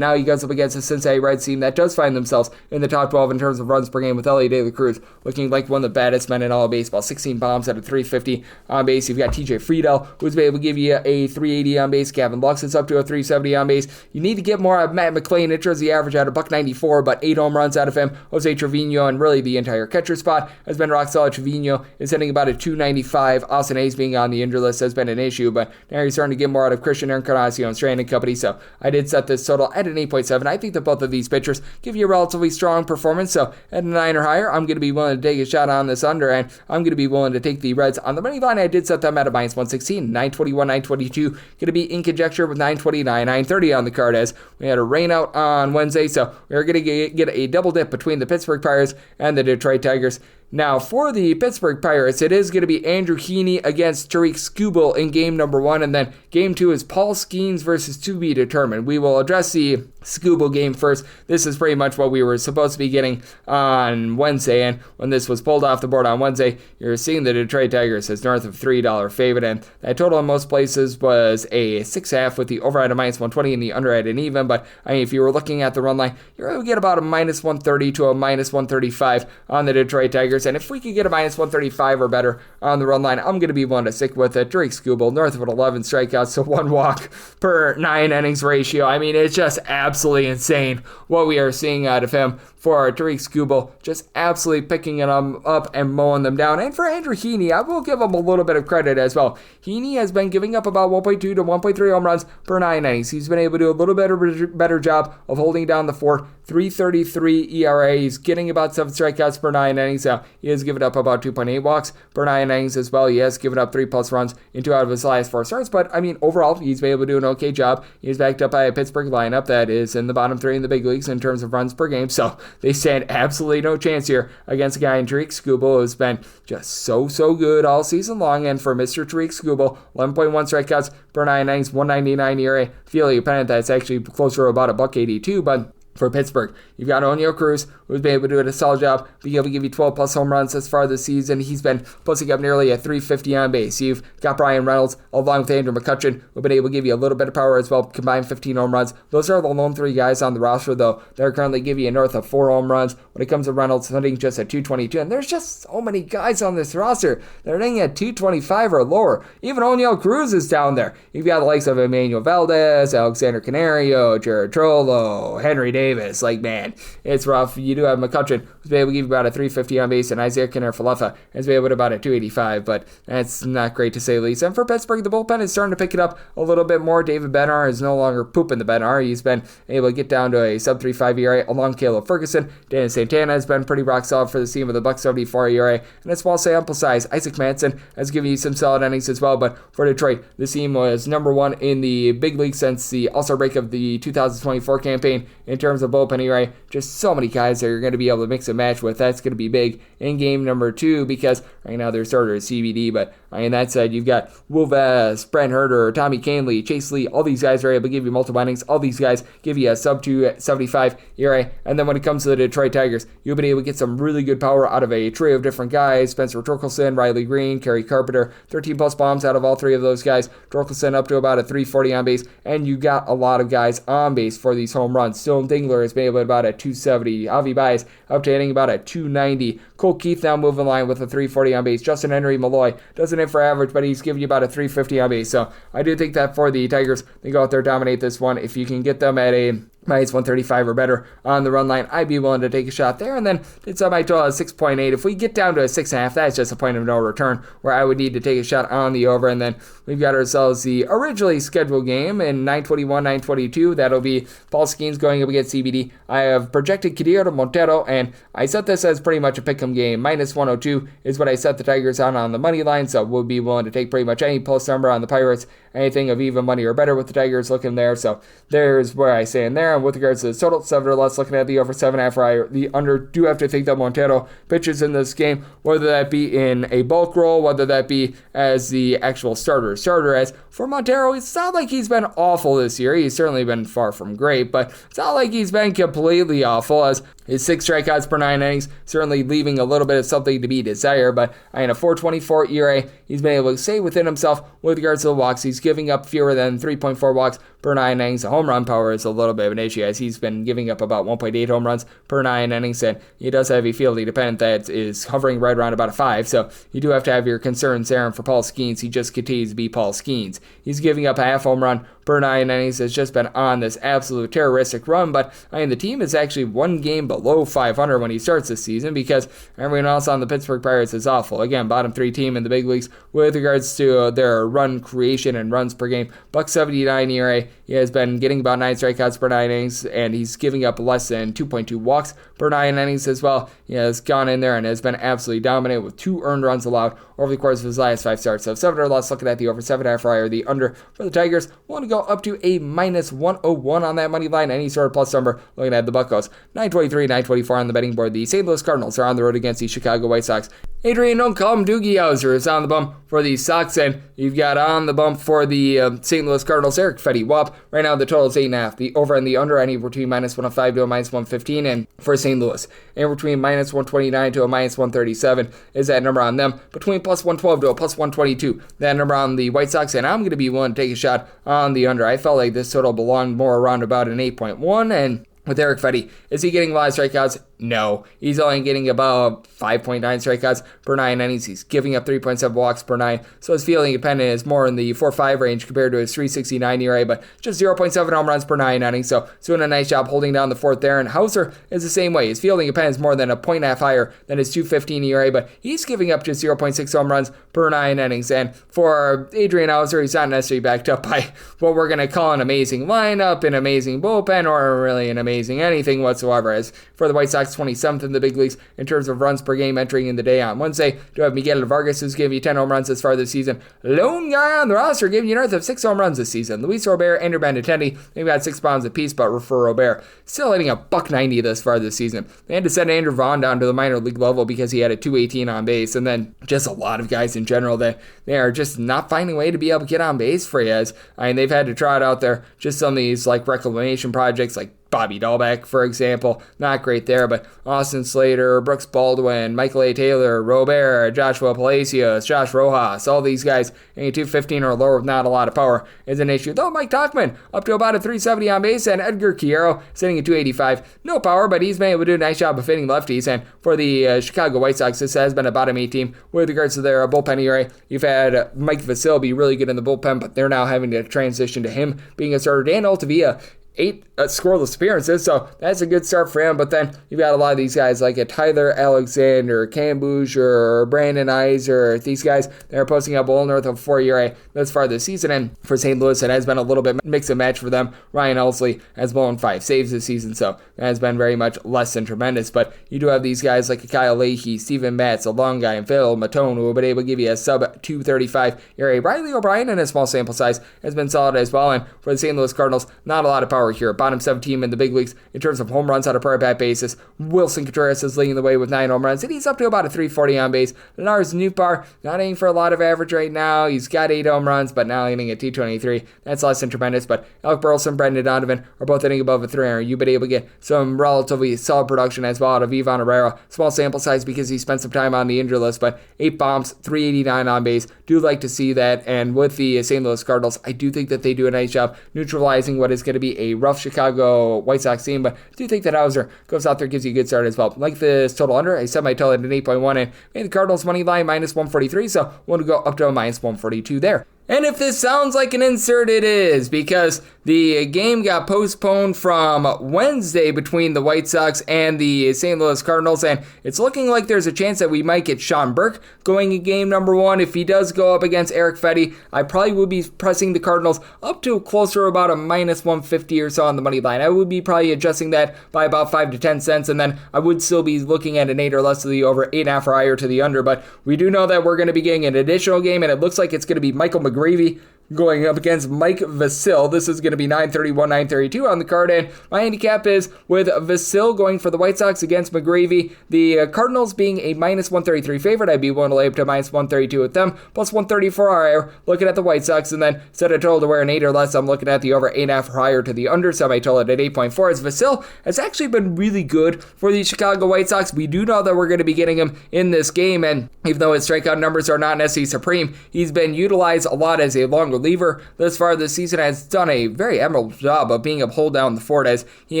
now he goes up against a Cincinnati Reds team that does find themselves in the top 12 in terms of runs per game, with Ellie De La Cruz looking like one of the baddest men in all of baseball. 16 bombs at a 350 on base. You've got TJ Friedel, who's been able to give you a 380 on base. Gavin Lux is up to a 370 on base. You need to get more out of Matt McClain. It shows the average at a $194, but 8 home runs out of him. Jose Trevino, and really the entire catcher spot has been rock solid. Trevino is hitting about a 295. Austin Hayes being on the injured list has been an issue, but now you're starting to get more out of Christian Encarnacion, Strand and company, so I did set this total at an 8.7. I think that both of these pitchers give you a relatively strong performance, so at a 9 or higher, I'm going to be willing to take a shot on this under, and I'm going to be willing to take the Reds on the money line. I did set them at a minus 116. 921, 922, going to be in conjecture with 929, 930 on the card, as we had a rain out on Wednesday, so we're going to get a double dip between the Pittsburgh Pirates and the Detroit Tigers. Now, for the Pittsburgh Pirates, it is going to be Andrew Heaney against Tariq Skubal in game number 1, and then game 2 is Paul Skeens versus to be determined. We will address the Skubal game first. This is pretty much what we were supposed to be getting on Wednesday, and when this was pulled off the board on Wednesday, you're seeing the Detroit Tigers as north of $3 favorite, and that total in most places was a 6.5 with the over at a minus 120 and the under at an even. But I mean, if you were looking at the run line, you're going to get about a minus 130 to a minus 135 on the Detroit Tigers, and if we could get a minus 135 or better on the run line, I'm going to be one to stick with it. Drake Skubal north of an 11 strikeouts to 1 walk per 9 innings ratio. I mean, it's just absolutely insane what we are seeing out of him. For Tariq Skubal, just absolutely picking them up and mowing them down. And for Andrew Heaney, I will give him a little bit of credit as well. Heaney has been giving up about 1.2 to 1.3 home runs per 9 innings. He's been able to do a little better job of holding down the fort. 3.33 ERA. He's getting about 7 strikeouts per 9 innings. He has given up about 2.8 walks per 9 innings as well. He has given up 3+ runs in 2 out of his last 4 starts. But, I mean, overall, he's been able to do an okay job. He's backed up by a Pittsburgh lineup that is in the bottom 3 in the big leagues in terms of runs per game. So they stand absolutely no chance here against a guy in Tariq Skubal who's been just so good all season long. And for Mr. Tariq Skubal, 11.1 strikeouts per 9 innings, 1.99 ERA. Feel your pennant that's actually closer to about $1.82, but for Pittsburgh, you've got Oneil Cruz, who's been able to do a solid job, being able to give you 12 plus home runs thus far this season. He's been posting up nearly a 350 on base. You've got Brian Reynolds, along with Andrew McCutchen, who've been able to give you a little bit of power as well, combined 15 home runs. Those are the lone 3 guys on the roster, though, that are currently giving you north of 4 home runs. When it comes to Reynolds, hitting just at 222, and there's just so many guys on this roster that are hitting at 225 or lower. Even Oneil Cruz is down there. You've got the likes of Emmanuel Valdez, Alexander Canario, Jared Trollo, Henry Davis. Like, man, it's rough. You do have McCutchen, who's been able to give you about a 350 on base, and Isaiah Kiner-Falefa has been able to about a 285, but that's not great to say the least. And for Pittsburgh, the bullpen is starting to pick it up a little bit more. David Bednar is no longer pooping the Bednar. He's been able to get down to a sub-3.5 ERA along Caleb Ferguson. Dennis Santana has been pretty rock solid for the team with a $1.74 ERA, and a small sample size. Isaac Manson has given you some solid innings as well, but for Detroit, this team was number 1 in the big league since the All-Star break of the 2024 campaign in terms of bullpen ERA. Just so many guys that you're going to be able to mix and match with. That's going to be big in game number 2 because right now their starter is CBD, but on that side, you've got Will Vest, Brent Herter, Tommy Canley, Chase Lee. All these guys are able to give you multiple innings. All these guys give you a sub-275 ERA. And then when it comes to the Detroit Tigers, you've been able to get some really good power out of a trio of different guys. Spencer Torkelson, Riley Green, Kerry Carpenter, 13 plus bombs out of all 3 of those guys. Torkelson up to about a 340 on base, and you got a lot of guys on base for these home runs. Dylan Dingler has been able to about a 270. Javi Baez up to hitting about a 290. Cole Keith now moving line with a 340 on base. Justin Henry Malloy doesn't hit for average, but he's giving you about a 350 on base. So I do think that for the Tigers, they go out there, dominate this one. If you can get them at a minus 135 or better on the run line, I'd be willing to take a shot there. And then it's on my total at 6.8. If we get down to a 6.5, that's just a point of no return where I would need to take a shot on the over. And then we've got ourselves the originally scheduled game in 921, 922. That'll be Paul Skeens going up against CBD. I have projected Cadillo Montero, and I set this as pretty much a pick'em game. Minus 102 is what I set the Tigers on the money line, so we'll be willing to take pretty much any plus number on the Pirates. Anything of even money or better with the Tigers looking there. So there's where I stand there. And with regards to the total, 7 or less, looking at the over 7.5 or the under, do have to think that Montero pitches in this game, whether that be in a bulk role, whether that be as the actual starter. As for Montero, it's not like he's been awful this year. He's certainly been far from great, but it's not like he's been completely awful, as his 6 strikeouts per 9 innings, certainly leaving a little bit of something to be desired, but in a 4.24 ERA, he's been able to stay within himself with regards to the walks. He's giving up fewer than 3.4 walks per 9 innings. The home run power is a little bit of an issue, as he's been giving up about 1.8 home runs per 9 innings, and he does have a fielding dependent that is hovering right around about a 5, so you do have to have your concerns there. And for Paul Skeens, he just continues to be Paul Skeens. He's giving up a half home run per 9 innings. Has just been on this absolute terroristic run, but the team is actually 1 game below 500 when he starts this season, because everyone else on the Pittsburgh Pirates is awful. Again, bottom 3 team in the big leagues with regards to their run creation and runs per game. $1.79 ERA. He has been getting about 9 strikeouts per 9 innings, and he's giving up less than 2.2 walks per 9 innings as well. He has gone in there and has been absolutely dominant with 2 earned runs allowed over the course of his last 5 starts. So 7 or less, looking at the over 7.5 or the under for the Tigers. Want to go up to a minus 101 on that money line. Any sort of plus number, looking at the Buccos. 923, 924 on the betting board. The St. Louis Cardinals are on the road against the Chicago White Sox. Adrian, don't call him Doogie Howser, is on the bump for the Sox, and you've got on the bump for the St. Louis Cardinals, Eric Fetty Wap. Right now, the total is 8.5. The over and the under, anywhere between minus 105 to a minus 115, and for St. Louis, anywhere between minus 129 to a minus 137 is that number on them. Between plus 112 to a plus 122, that number on the White Sox, and I'm going to be willing to take a shot on the under. I felt like this total belonged more around about an 8.1, and with Eric Fetty, is he getting a lot of strikeouts? No. He's only getting about 5.9 strikeouts per 9 innings. He's giving up 3.7 walks per 9. So his fielding dependent is more in the 4.5 range compared to his 3.69 ERA, but just 0.7 home runs per 9 innings. So he's doing a nice job holding down the fourth there. And Hauser is the same way. His fielding dependent is more than a 1.5 higher than his 2.15 ERA, but he's giving up just 0.6 home runs per 9 innings. And for Adrian Hauser, he's not necessarily backed up by what we're going to call an amazing lineup, an amazing bullpen, or really an amazing anything whatsoever. As for the White Sox, 27th in the big leagues in terms of runs per game entering in the day on Wednesday. Do have Miguel Vargas, who's giving you 10 home runs this far this season. Lone guy on the roster giving you north of 6 home runs this season. Luis Robert, Andrew Benintendi, they've got 6 bombs apiece, but for Robert, still hitting a .190 this far this season. They had to send Andrew Vaughn down to the minor league level because he had a .218 on base, and then just a lot of guys in general that they are just not finding a way to be able to get on base for you. I mean, they've had to trot out there just some of these like reclamation projects like Bobby Dahlbeck, for example, not great there, but Austin Slater, Brooks Baldwin, Michael A. Taylor, Robert, Joshua Palacios, Josh Rojas, all these guys in 215 or lower with not a lot of power is an issue. Though Mike Tauchman up to about a 370 on base, and Edgar Quiero sitting at 285. No power, but he's been able to do a nice job of hitting lefties. And for the Chicago White Sox, this has been a bottom 8 team with regards to their bullpen ERA. You've had Mike Vasil be really good in the bullpen, but they're now having to transition to him being a starter. Dan Altavilla, 8 scoreless appearances, so that's a good start for him. But then you've got a lot of these guys like a Tyler Alexander, Cam Bouger, Brandon Iser, these guys that are posting up well north of 4 ERA thus far this season. And for St. Louis, it has been a little bit mix and match for them. Ryan Elsley has blown 5 saves this season, so that has been very much less than tremendous. But you do have these guys like Kyle Leahy, Steven Matz, a long guy, and Phil Matone, who have been able to give you a sub 235 ERA. Riley O'Brien, in a small sample size, has been solid as well. And for the St. Louis Cardinals, not a lot of power here. Bottom 7 team in the big leagues in terms of home runs on a per bat basis. Wilson Contreras is leading the way with 9 home runs, and he's up to about a 340 on base. Lars Nootbaar, not aiming for a lot of average right now. He's got 8 home runs, but now hitting at 223. That's less than tremendous, but Alec Burleson, Brendan Donovan are both hitting above a 300. You've been able to get some relatively solid production as well out of Ivan Herrera. Small sample size because he spent some time on the injury list, but 8 bombs, 389 on base. Do like to see that, and with the St. Louis Cardinals, I do think that they do a nice job neutralizing what is going to be a rough Chicago White Sox team, but I do think that Hauser goes out there, gives you a good start as well. Like this total under, I set my total at an 8.1, and made the Cardinals money line minus 143, so want to go up to a minus 142 there. And if this sounds like an insert, it is, because the game got postponed from Wednesday between the White Sox and the St. Louis Cardinals, and it's looking like there's a chance that we might get Sean Burke going in game number 1. If he does go up against Eric Fetty, I probably would be pressing the Cardinals up to closer to about a minus 150 or so on the money line. I would be probably adjusting that by about 5 to 10 cents, and then I would still be looking at an 8 or less to the over, 8.5 or higher to the under, but we do know that we're going to be getting an additional game, and it looks like it's going to be Michael McGreevy going up against Mike Vasil. This is going to be 931, 932 on the card, and my handicap is with Vasil going for the White Sox against McGreevy. The Cardinals being a minus 133 favorite, I'd be willing to lay up to minus 132 with them, plus 134 higher, looking at the White Sox, and then set a total to where an 8 or less, I'm looking at the over 8.5 or higher to the under, so I total it at 8.4, as Vasil has actually been really good for the Chicago White Sox. We do know that we're going to be getting him in this game, and even though his strikeout numbers are not necessarily supreme, he's been utilized a lot as a long reliever thus far this season, has done a very admirable job of being able to hold down the fort, as he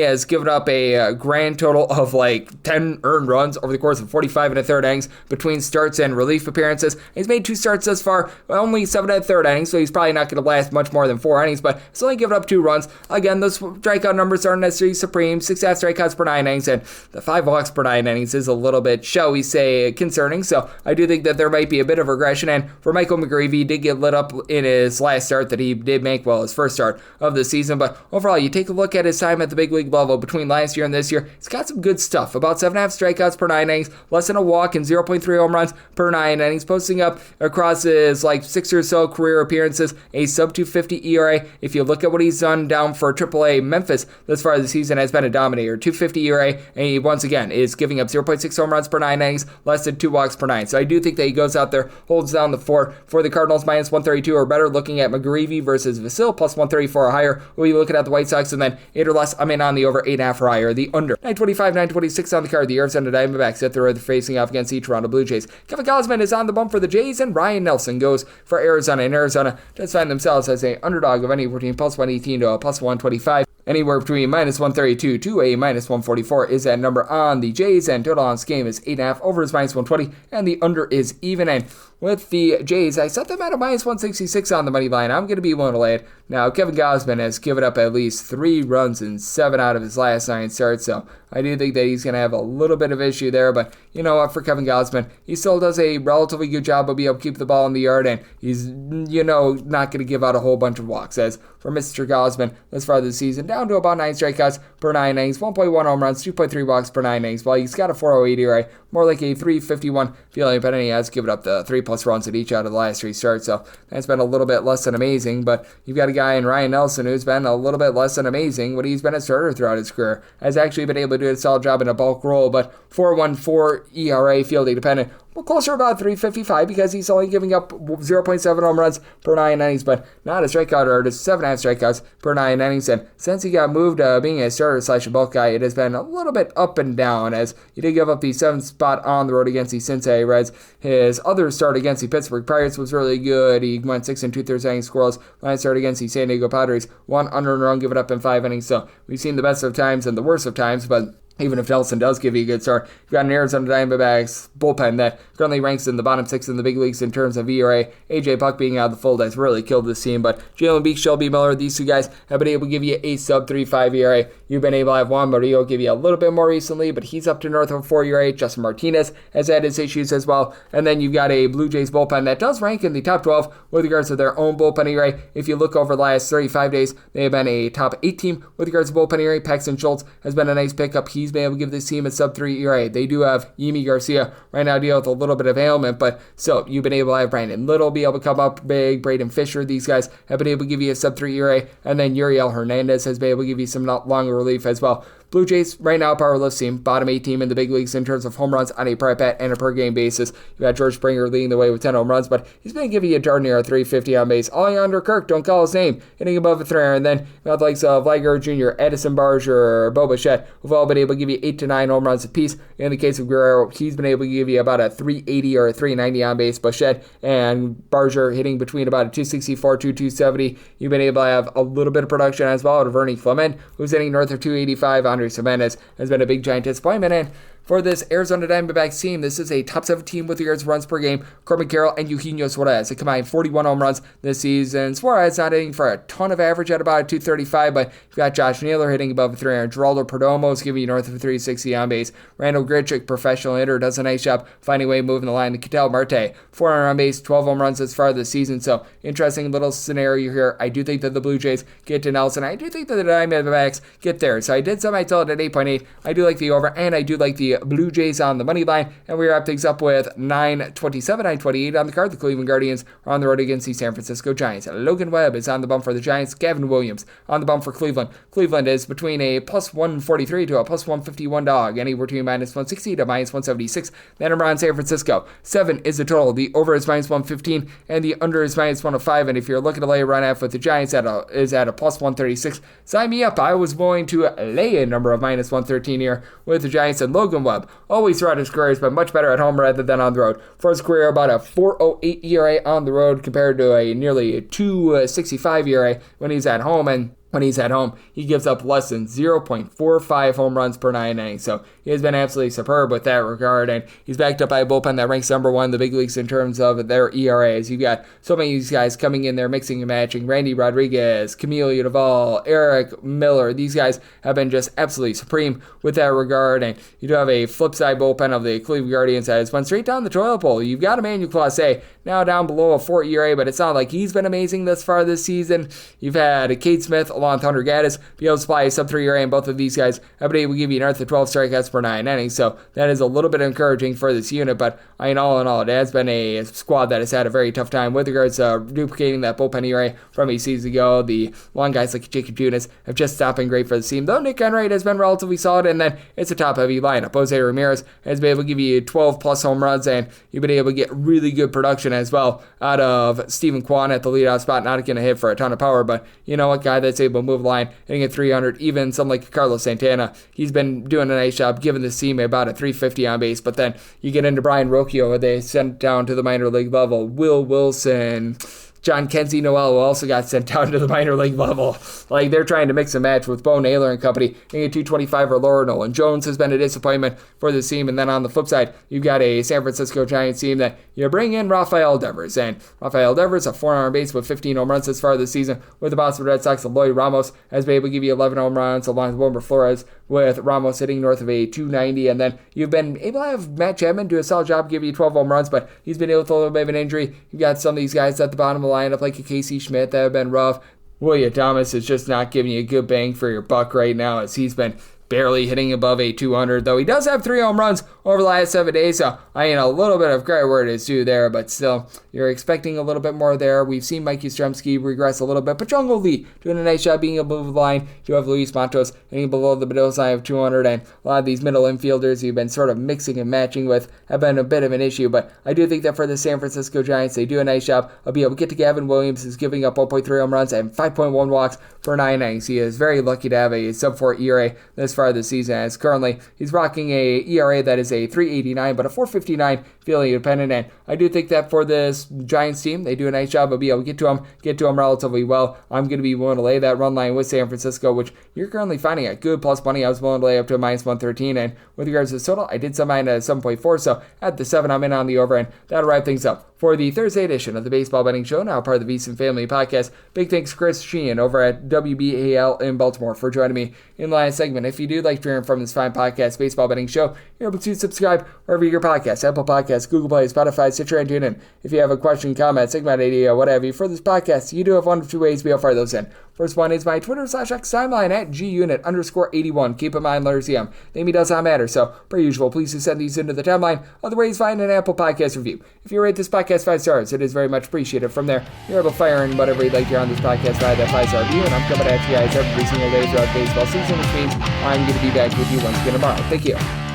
has given up a grand total of like 10 earned runs over the course of 45 and a third innings between starts and relief appearances. He's made 2 starts thus far, only 7 and a third innings, so he's probably not going to last much more than 4 innings, but he's only given up 2 runs. Again, those strikeout numbers aren't necessarily supreme, 6.5 strikeouts per 9 innings, and the 5 walks per 9 innings is a little bit, shall we say, concerning, so I do think that there might be a bit of regression. And for Michael McGreevy, he did get lit up in his last start that he did make, his first start of the season. But overall, you take a look at his time at the big league level between last year and this year, he's got some good stuff. About 7.5 strikeouts per 9 innings, less than a walk, and 0.3 home runs per 9 innings, posting up across his 6 or so career appearances a sub 250 ERA. If you look at what he's done down for AAA Memphis thus far this season, has been a dominator. 250 ERA, and he once again is giving up 0.6 home runs per 9 innings, less than 2 walks per 9. So I do think that he goes out there, holds down the fort for the Cardinals, minus 132 or better. Looking at McGreevy versus Vasil, plus 134 or higher. We'll be looking at the White Sox, and then 8 or less, I'm in on the over 8.5 or higher. The under 925, 926 on the card. The Arizona Diamondbacks at the road facing off against the Toronto Blue Jays. Kevin Gausman is on the bump for the Jays, and Ryan Nelson goes for Arizona. And Arizona does find themselves as an underdog of anywhere between plus 118 to a plus 125. Anywhere between minus 132 to a minus 144 is that number on the Jays, and total on this game is 8.5. Over is minus 120, and the under is even. And with the Jays, I set them at a minus 166 on the money line. I'm going to be willing to lay it. Now, Kevin Gausman has given up at least 3 runs in 7 out of his last 9 starts, so I do think that he's going to have a little bit of issue there. But you know what, for Kevin Gausman, he still does a relatively good job of being able to keep the ball in the yard, and he's, not going to give out a whole bunch of walks. As for Mr. Gausman, as far as the season, down to about 9 strikeouts per 9 innings, 1.1 home runs, 2.3 walks per 9 innings. While he's got a 4.08 ERA, more like a 3.51 feeling, but he has given up the 3+ runs at each out of the last 3 starts, so that's been a little bit less than amazing. But you've got a guy in Ryan Nelson who's been a little bit less than amazing when he's been a starter throughout his career, has actually been able to do a solid job in a bulk role, but 4.14 ERA fielding dependent. Well, closer about 3.55 because he's only giving up 0.7 home runs per 9 innings, but not a strikeout artist, 7.5 strikeouts per 9 innings. And since he got moved being a starter / a bulk guy, it has been a little bit up and down, as he did give up the 7th spot on the road against the Cincinnati Reds. His other start against the Pittsburgh Pirates was really good. He went 6 2/3 innings scoreless. Last start against the San Diego Padres, 1 unearned run given up in 5 innings. So we've seen the best of times and the worst of times, but even if Nelson does give you a good start, you've got an Arizona Diamondbacks bullpen that currently ranks in the bottom 6 in the big leagues in terms of ERA. A.J. Puck being out of the fold has really killed this team, but Jalen Beek, Shelby Miller, these 2 guys have been able to give you a sub 3.5 ERA. You've been able to have Juan Murillo give you a little bit more recently, but he's up to north of 4 ERA. Justin Martinez has had his issues as well. And then you've got a Blue Jays bullpen that does rank in the top 12 with regards to their own bullpen ERA. If you look over the last 35 days, they have been a top 8 team with regards to bullpen ERA. Paxton Schultz has been a nice pickup. He's been able to give this team a sub 3 ERA. They do have Yimi Garcia right now deal with a little bit of ailment, but so you've been able to have Brandon Little be able to come up big, Braden Fisher, these guys have been able to give you a sub 3 ERA, and then Uriel Hernandez has been able to give you some longer relief as well. Blue Jays, right now, powerless team, bottom 8 team in the big leagues in terms of home runs on a per at-bat and a per-game basis. You got George Springer leading the way with 10 home runs, but he's been giving you a darn near a 350 on base. Alejandro Kirk, don't call his name, hitting above a 300, and then you got the likes of Liger Jr., Edison Barger, Bo Bichette, who've all been able to give you 8 to 9 home runs apiece. In the case of Guerrero, he's been able to give you about a 380 or a 390 on base. Bichette and Barger hitting between about a 264 to 270. You've been able to have a little bit of production as well out of Ernie Clement, who's hitting north of 285. Andres Gimenez has been a big giant disappointment, and for this Arizona Diamondbacks team, this is a top 7 team with regards to runs per game. Corbin Carroll and Eugenio Suarez, they combined 41 home runs this season. Suarez not hitting for a ton of average at about a 235, but you've got Josh Naylor hitting above 300. Geraldo Perdomo is giving you north of 360 on base. Randall Grichuk, professional hitter, does a nice job finding a way moving the line. And Ketel Marte, 400 on base, 12 home runs as far this season. So interesting little scenario here. I do think that the Blue Jays get to Nelson. I do think that the Diamondbacks get there. So I did semi-tell it at 8.8. I do like the over, and I do like the Blue Jays on the money line, and we wrap things up with 9:27, 9:28 on the card. The Cleveland Guardians are on the road against the San Francisco Giants. Logan Webb is on the bump for the Giants. Gavin Williams on the bump for Cleveland. Cleveland is between a plus 143 to a plus 151 dog, anywhere between minus 160 to minus 176. Then around San Francisco, 7 is the total. The over is minus 115, and the under is minus 105. And if you're looking to lay a run out with the Giants, is at a plus 136. Sign me up. I was going to lay a number of minus 113 here with the Giants, and Logan Webb always throughout his career has been much better at home rather than on the road. For his career, about a 4.08 ERA on the road compared to a nearly 2.65 ERA when he's at home. And when he's at home, he gives up less than 0.45 home runs per 9 innings. So he has been absolutely superb with that regard, and he's backed up by a bullpen that ranks number 1 in the big leagues in terms of their ERAs. You've got so many of these guys coming in there, mixing and matching. Randy Rodriguez, Camilo Udval, Eric Miller. These guys have been just absolutely supreme with that regard, and you do have a flip side bullpen of the Cleveland Guardians that has went straight down the toilet bowl. You've got Emmanuel Clase, now down below a 4 ERA, but it's not like he's been amazing thus far this season. You've had Cade Smith along with Hunter Gaddis be able to supply a sub-3 ERA, and both of these guys have been able to give you north of 12 strikeouts per 9 innings, so that is a little bit encouraging for this unit, but all in all, it has been a squad that has had a very tough time with regards to duplicating that bullpen ERA from a season ago. The long guys like Jacob Junis have just stopped being great for the team, though Nick Enright has been relatively solid, and then it's a top-heavy lineup. Jose Ramirez has been able to give you 12-plus home runs, and you've been able to get really good production as well out of Stephen Kwan at the leadoff spot, not going to hit for a ton of power, but you know what, guy that's able to move the line, hitting at 300, even someone like Carlos Santana, he's been doing a nice job giving this team about a 350 on base, but then you get into Brian Rocchio, who they sent down to the minor league level, Will Wilson, John Kenzie Noel, who also got sent down to the minor league level. Like, they're trying to mix and match with Bo Naylor and company, hitting at 225 or lower. Nolan Jones has been a disappointment for this team. And then on the flip side, you've got a San Francisco Giants team that you bring in Rafael Devers. And Rafael Devers, a 400 base with 15 home runs this far this season with the Boston Red Sox. And Lloyd Ramos has been able to give you 11 home runs along with Wilmer Flores, with Ramos hitting north of a 290. And then you've been able to have Matt Chapman do a solid job, give you 12 home runs, but he's been able with a little bit of an injury. You've got some of these guys at the bottom of the lineup, like a Casey Schmidt, that have been rough. William Thomas is just not giving you a good bang for your buck right now, as he's been barely hitting above a 200, though he does have 3 home runs over the last 7 days, so a little bit of credit where it is due there, but still, you're expecting a little bit more there. We've seen Mikey Stremski regress a little bit, but Jungle Lee doing a nice job being able to move the line. You have Luis Matos hitting below the middle side of 200, and a lot of these middle infielders you've been sort of mixing and matching with have been a bit of an issue, but I do think that for the San Francisco Giants, they do a nice job of being able to get to Gavin Williams, who's giving up 1.3 home runs and 5.1 walks per 9 innings. He is very lucky to have a sub-4 ERA this far this season, as currently he's rocking a ERA that is a 3.89, but a 4.59 feeling independent, and I do think that for this Giants team, they do a nice job of being able to get to him relatively well. I'm going to be willing to lay that run line with San Francisco, which you're currently finding at good plus money. I was willing to lay up to a minus 113, and with regards to the total, I did some mine at 7.4, so at the 7, I'm in on the over, and that'll wrap things up for the Thursday edition of the Baseball Betting Show, now part of the VSiN Family Podcast. Big thanks to Chris Cichon over at WBAL in Baltimore for joining me in the last segment. If you do like hearing from this fine podcast, Baseball Betting Show, you're able to subscribe wherever you get your podcasts, Apple Podcasts, Google Play, Spotify, Stitcher, and TuneIn. If you have a question, comment, segment idea, what have you for this podcast, you do have one of 2 ways to be able to fire those in. First one is my Twitter/X timeline at gunit_81. Keep in mind, letters EM. Name does not matter, so per usual, please do send these into the timeline. Other ways, find an Apple Podcast review. If you rate this podcast 5 stars, it is very much appreciated. From there, you're able to fire in whatever you'd like to hear on this podcast via that 5-star review, and I'm coming at you guys every single day throughout baseball season, which means I'm going to be back with you once again tomorrow. Thank you.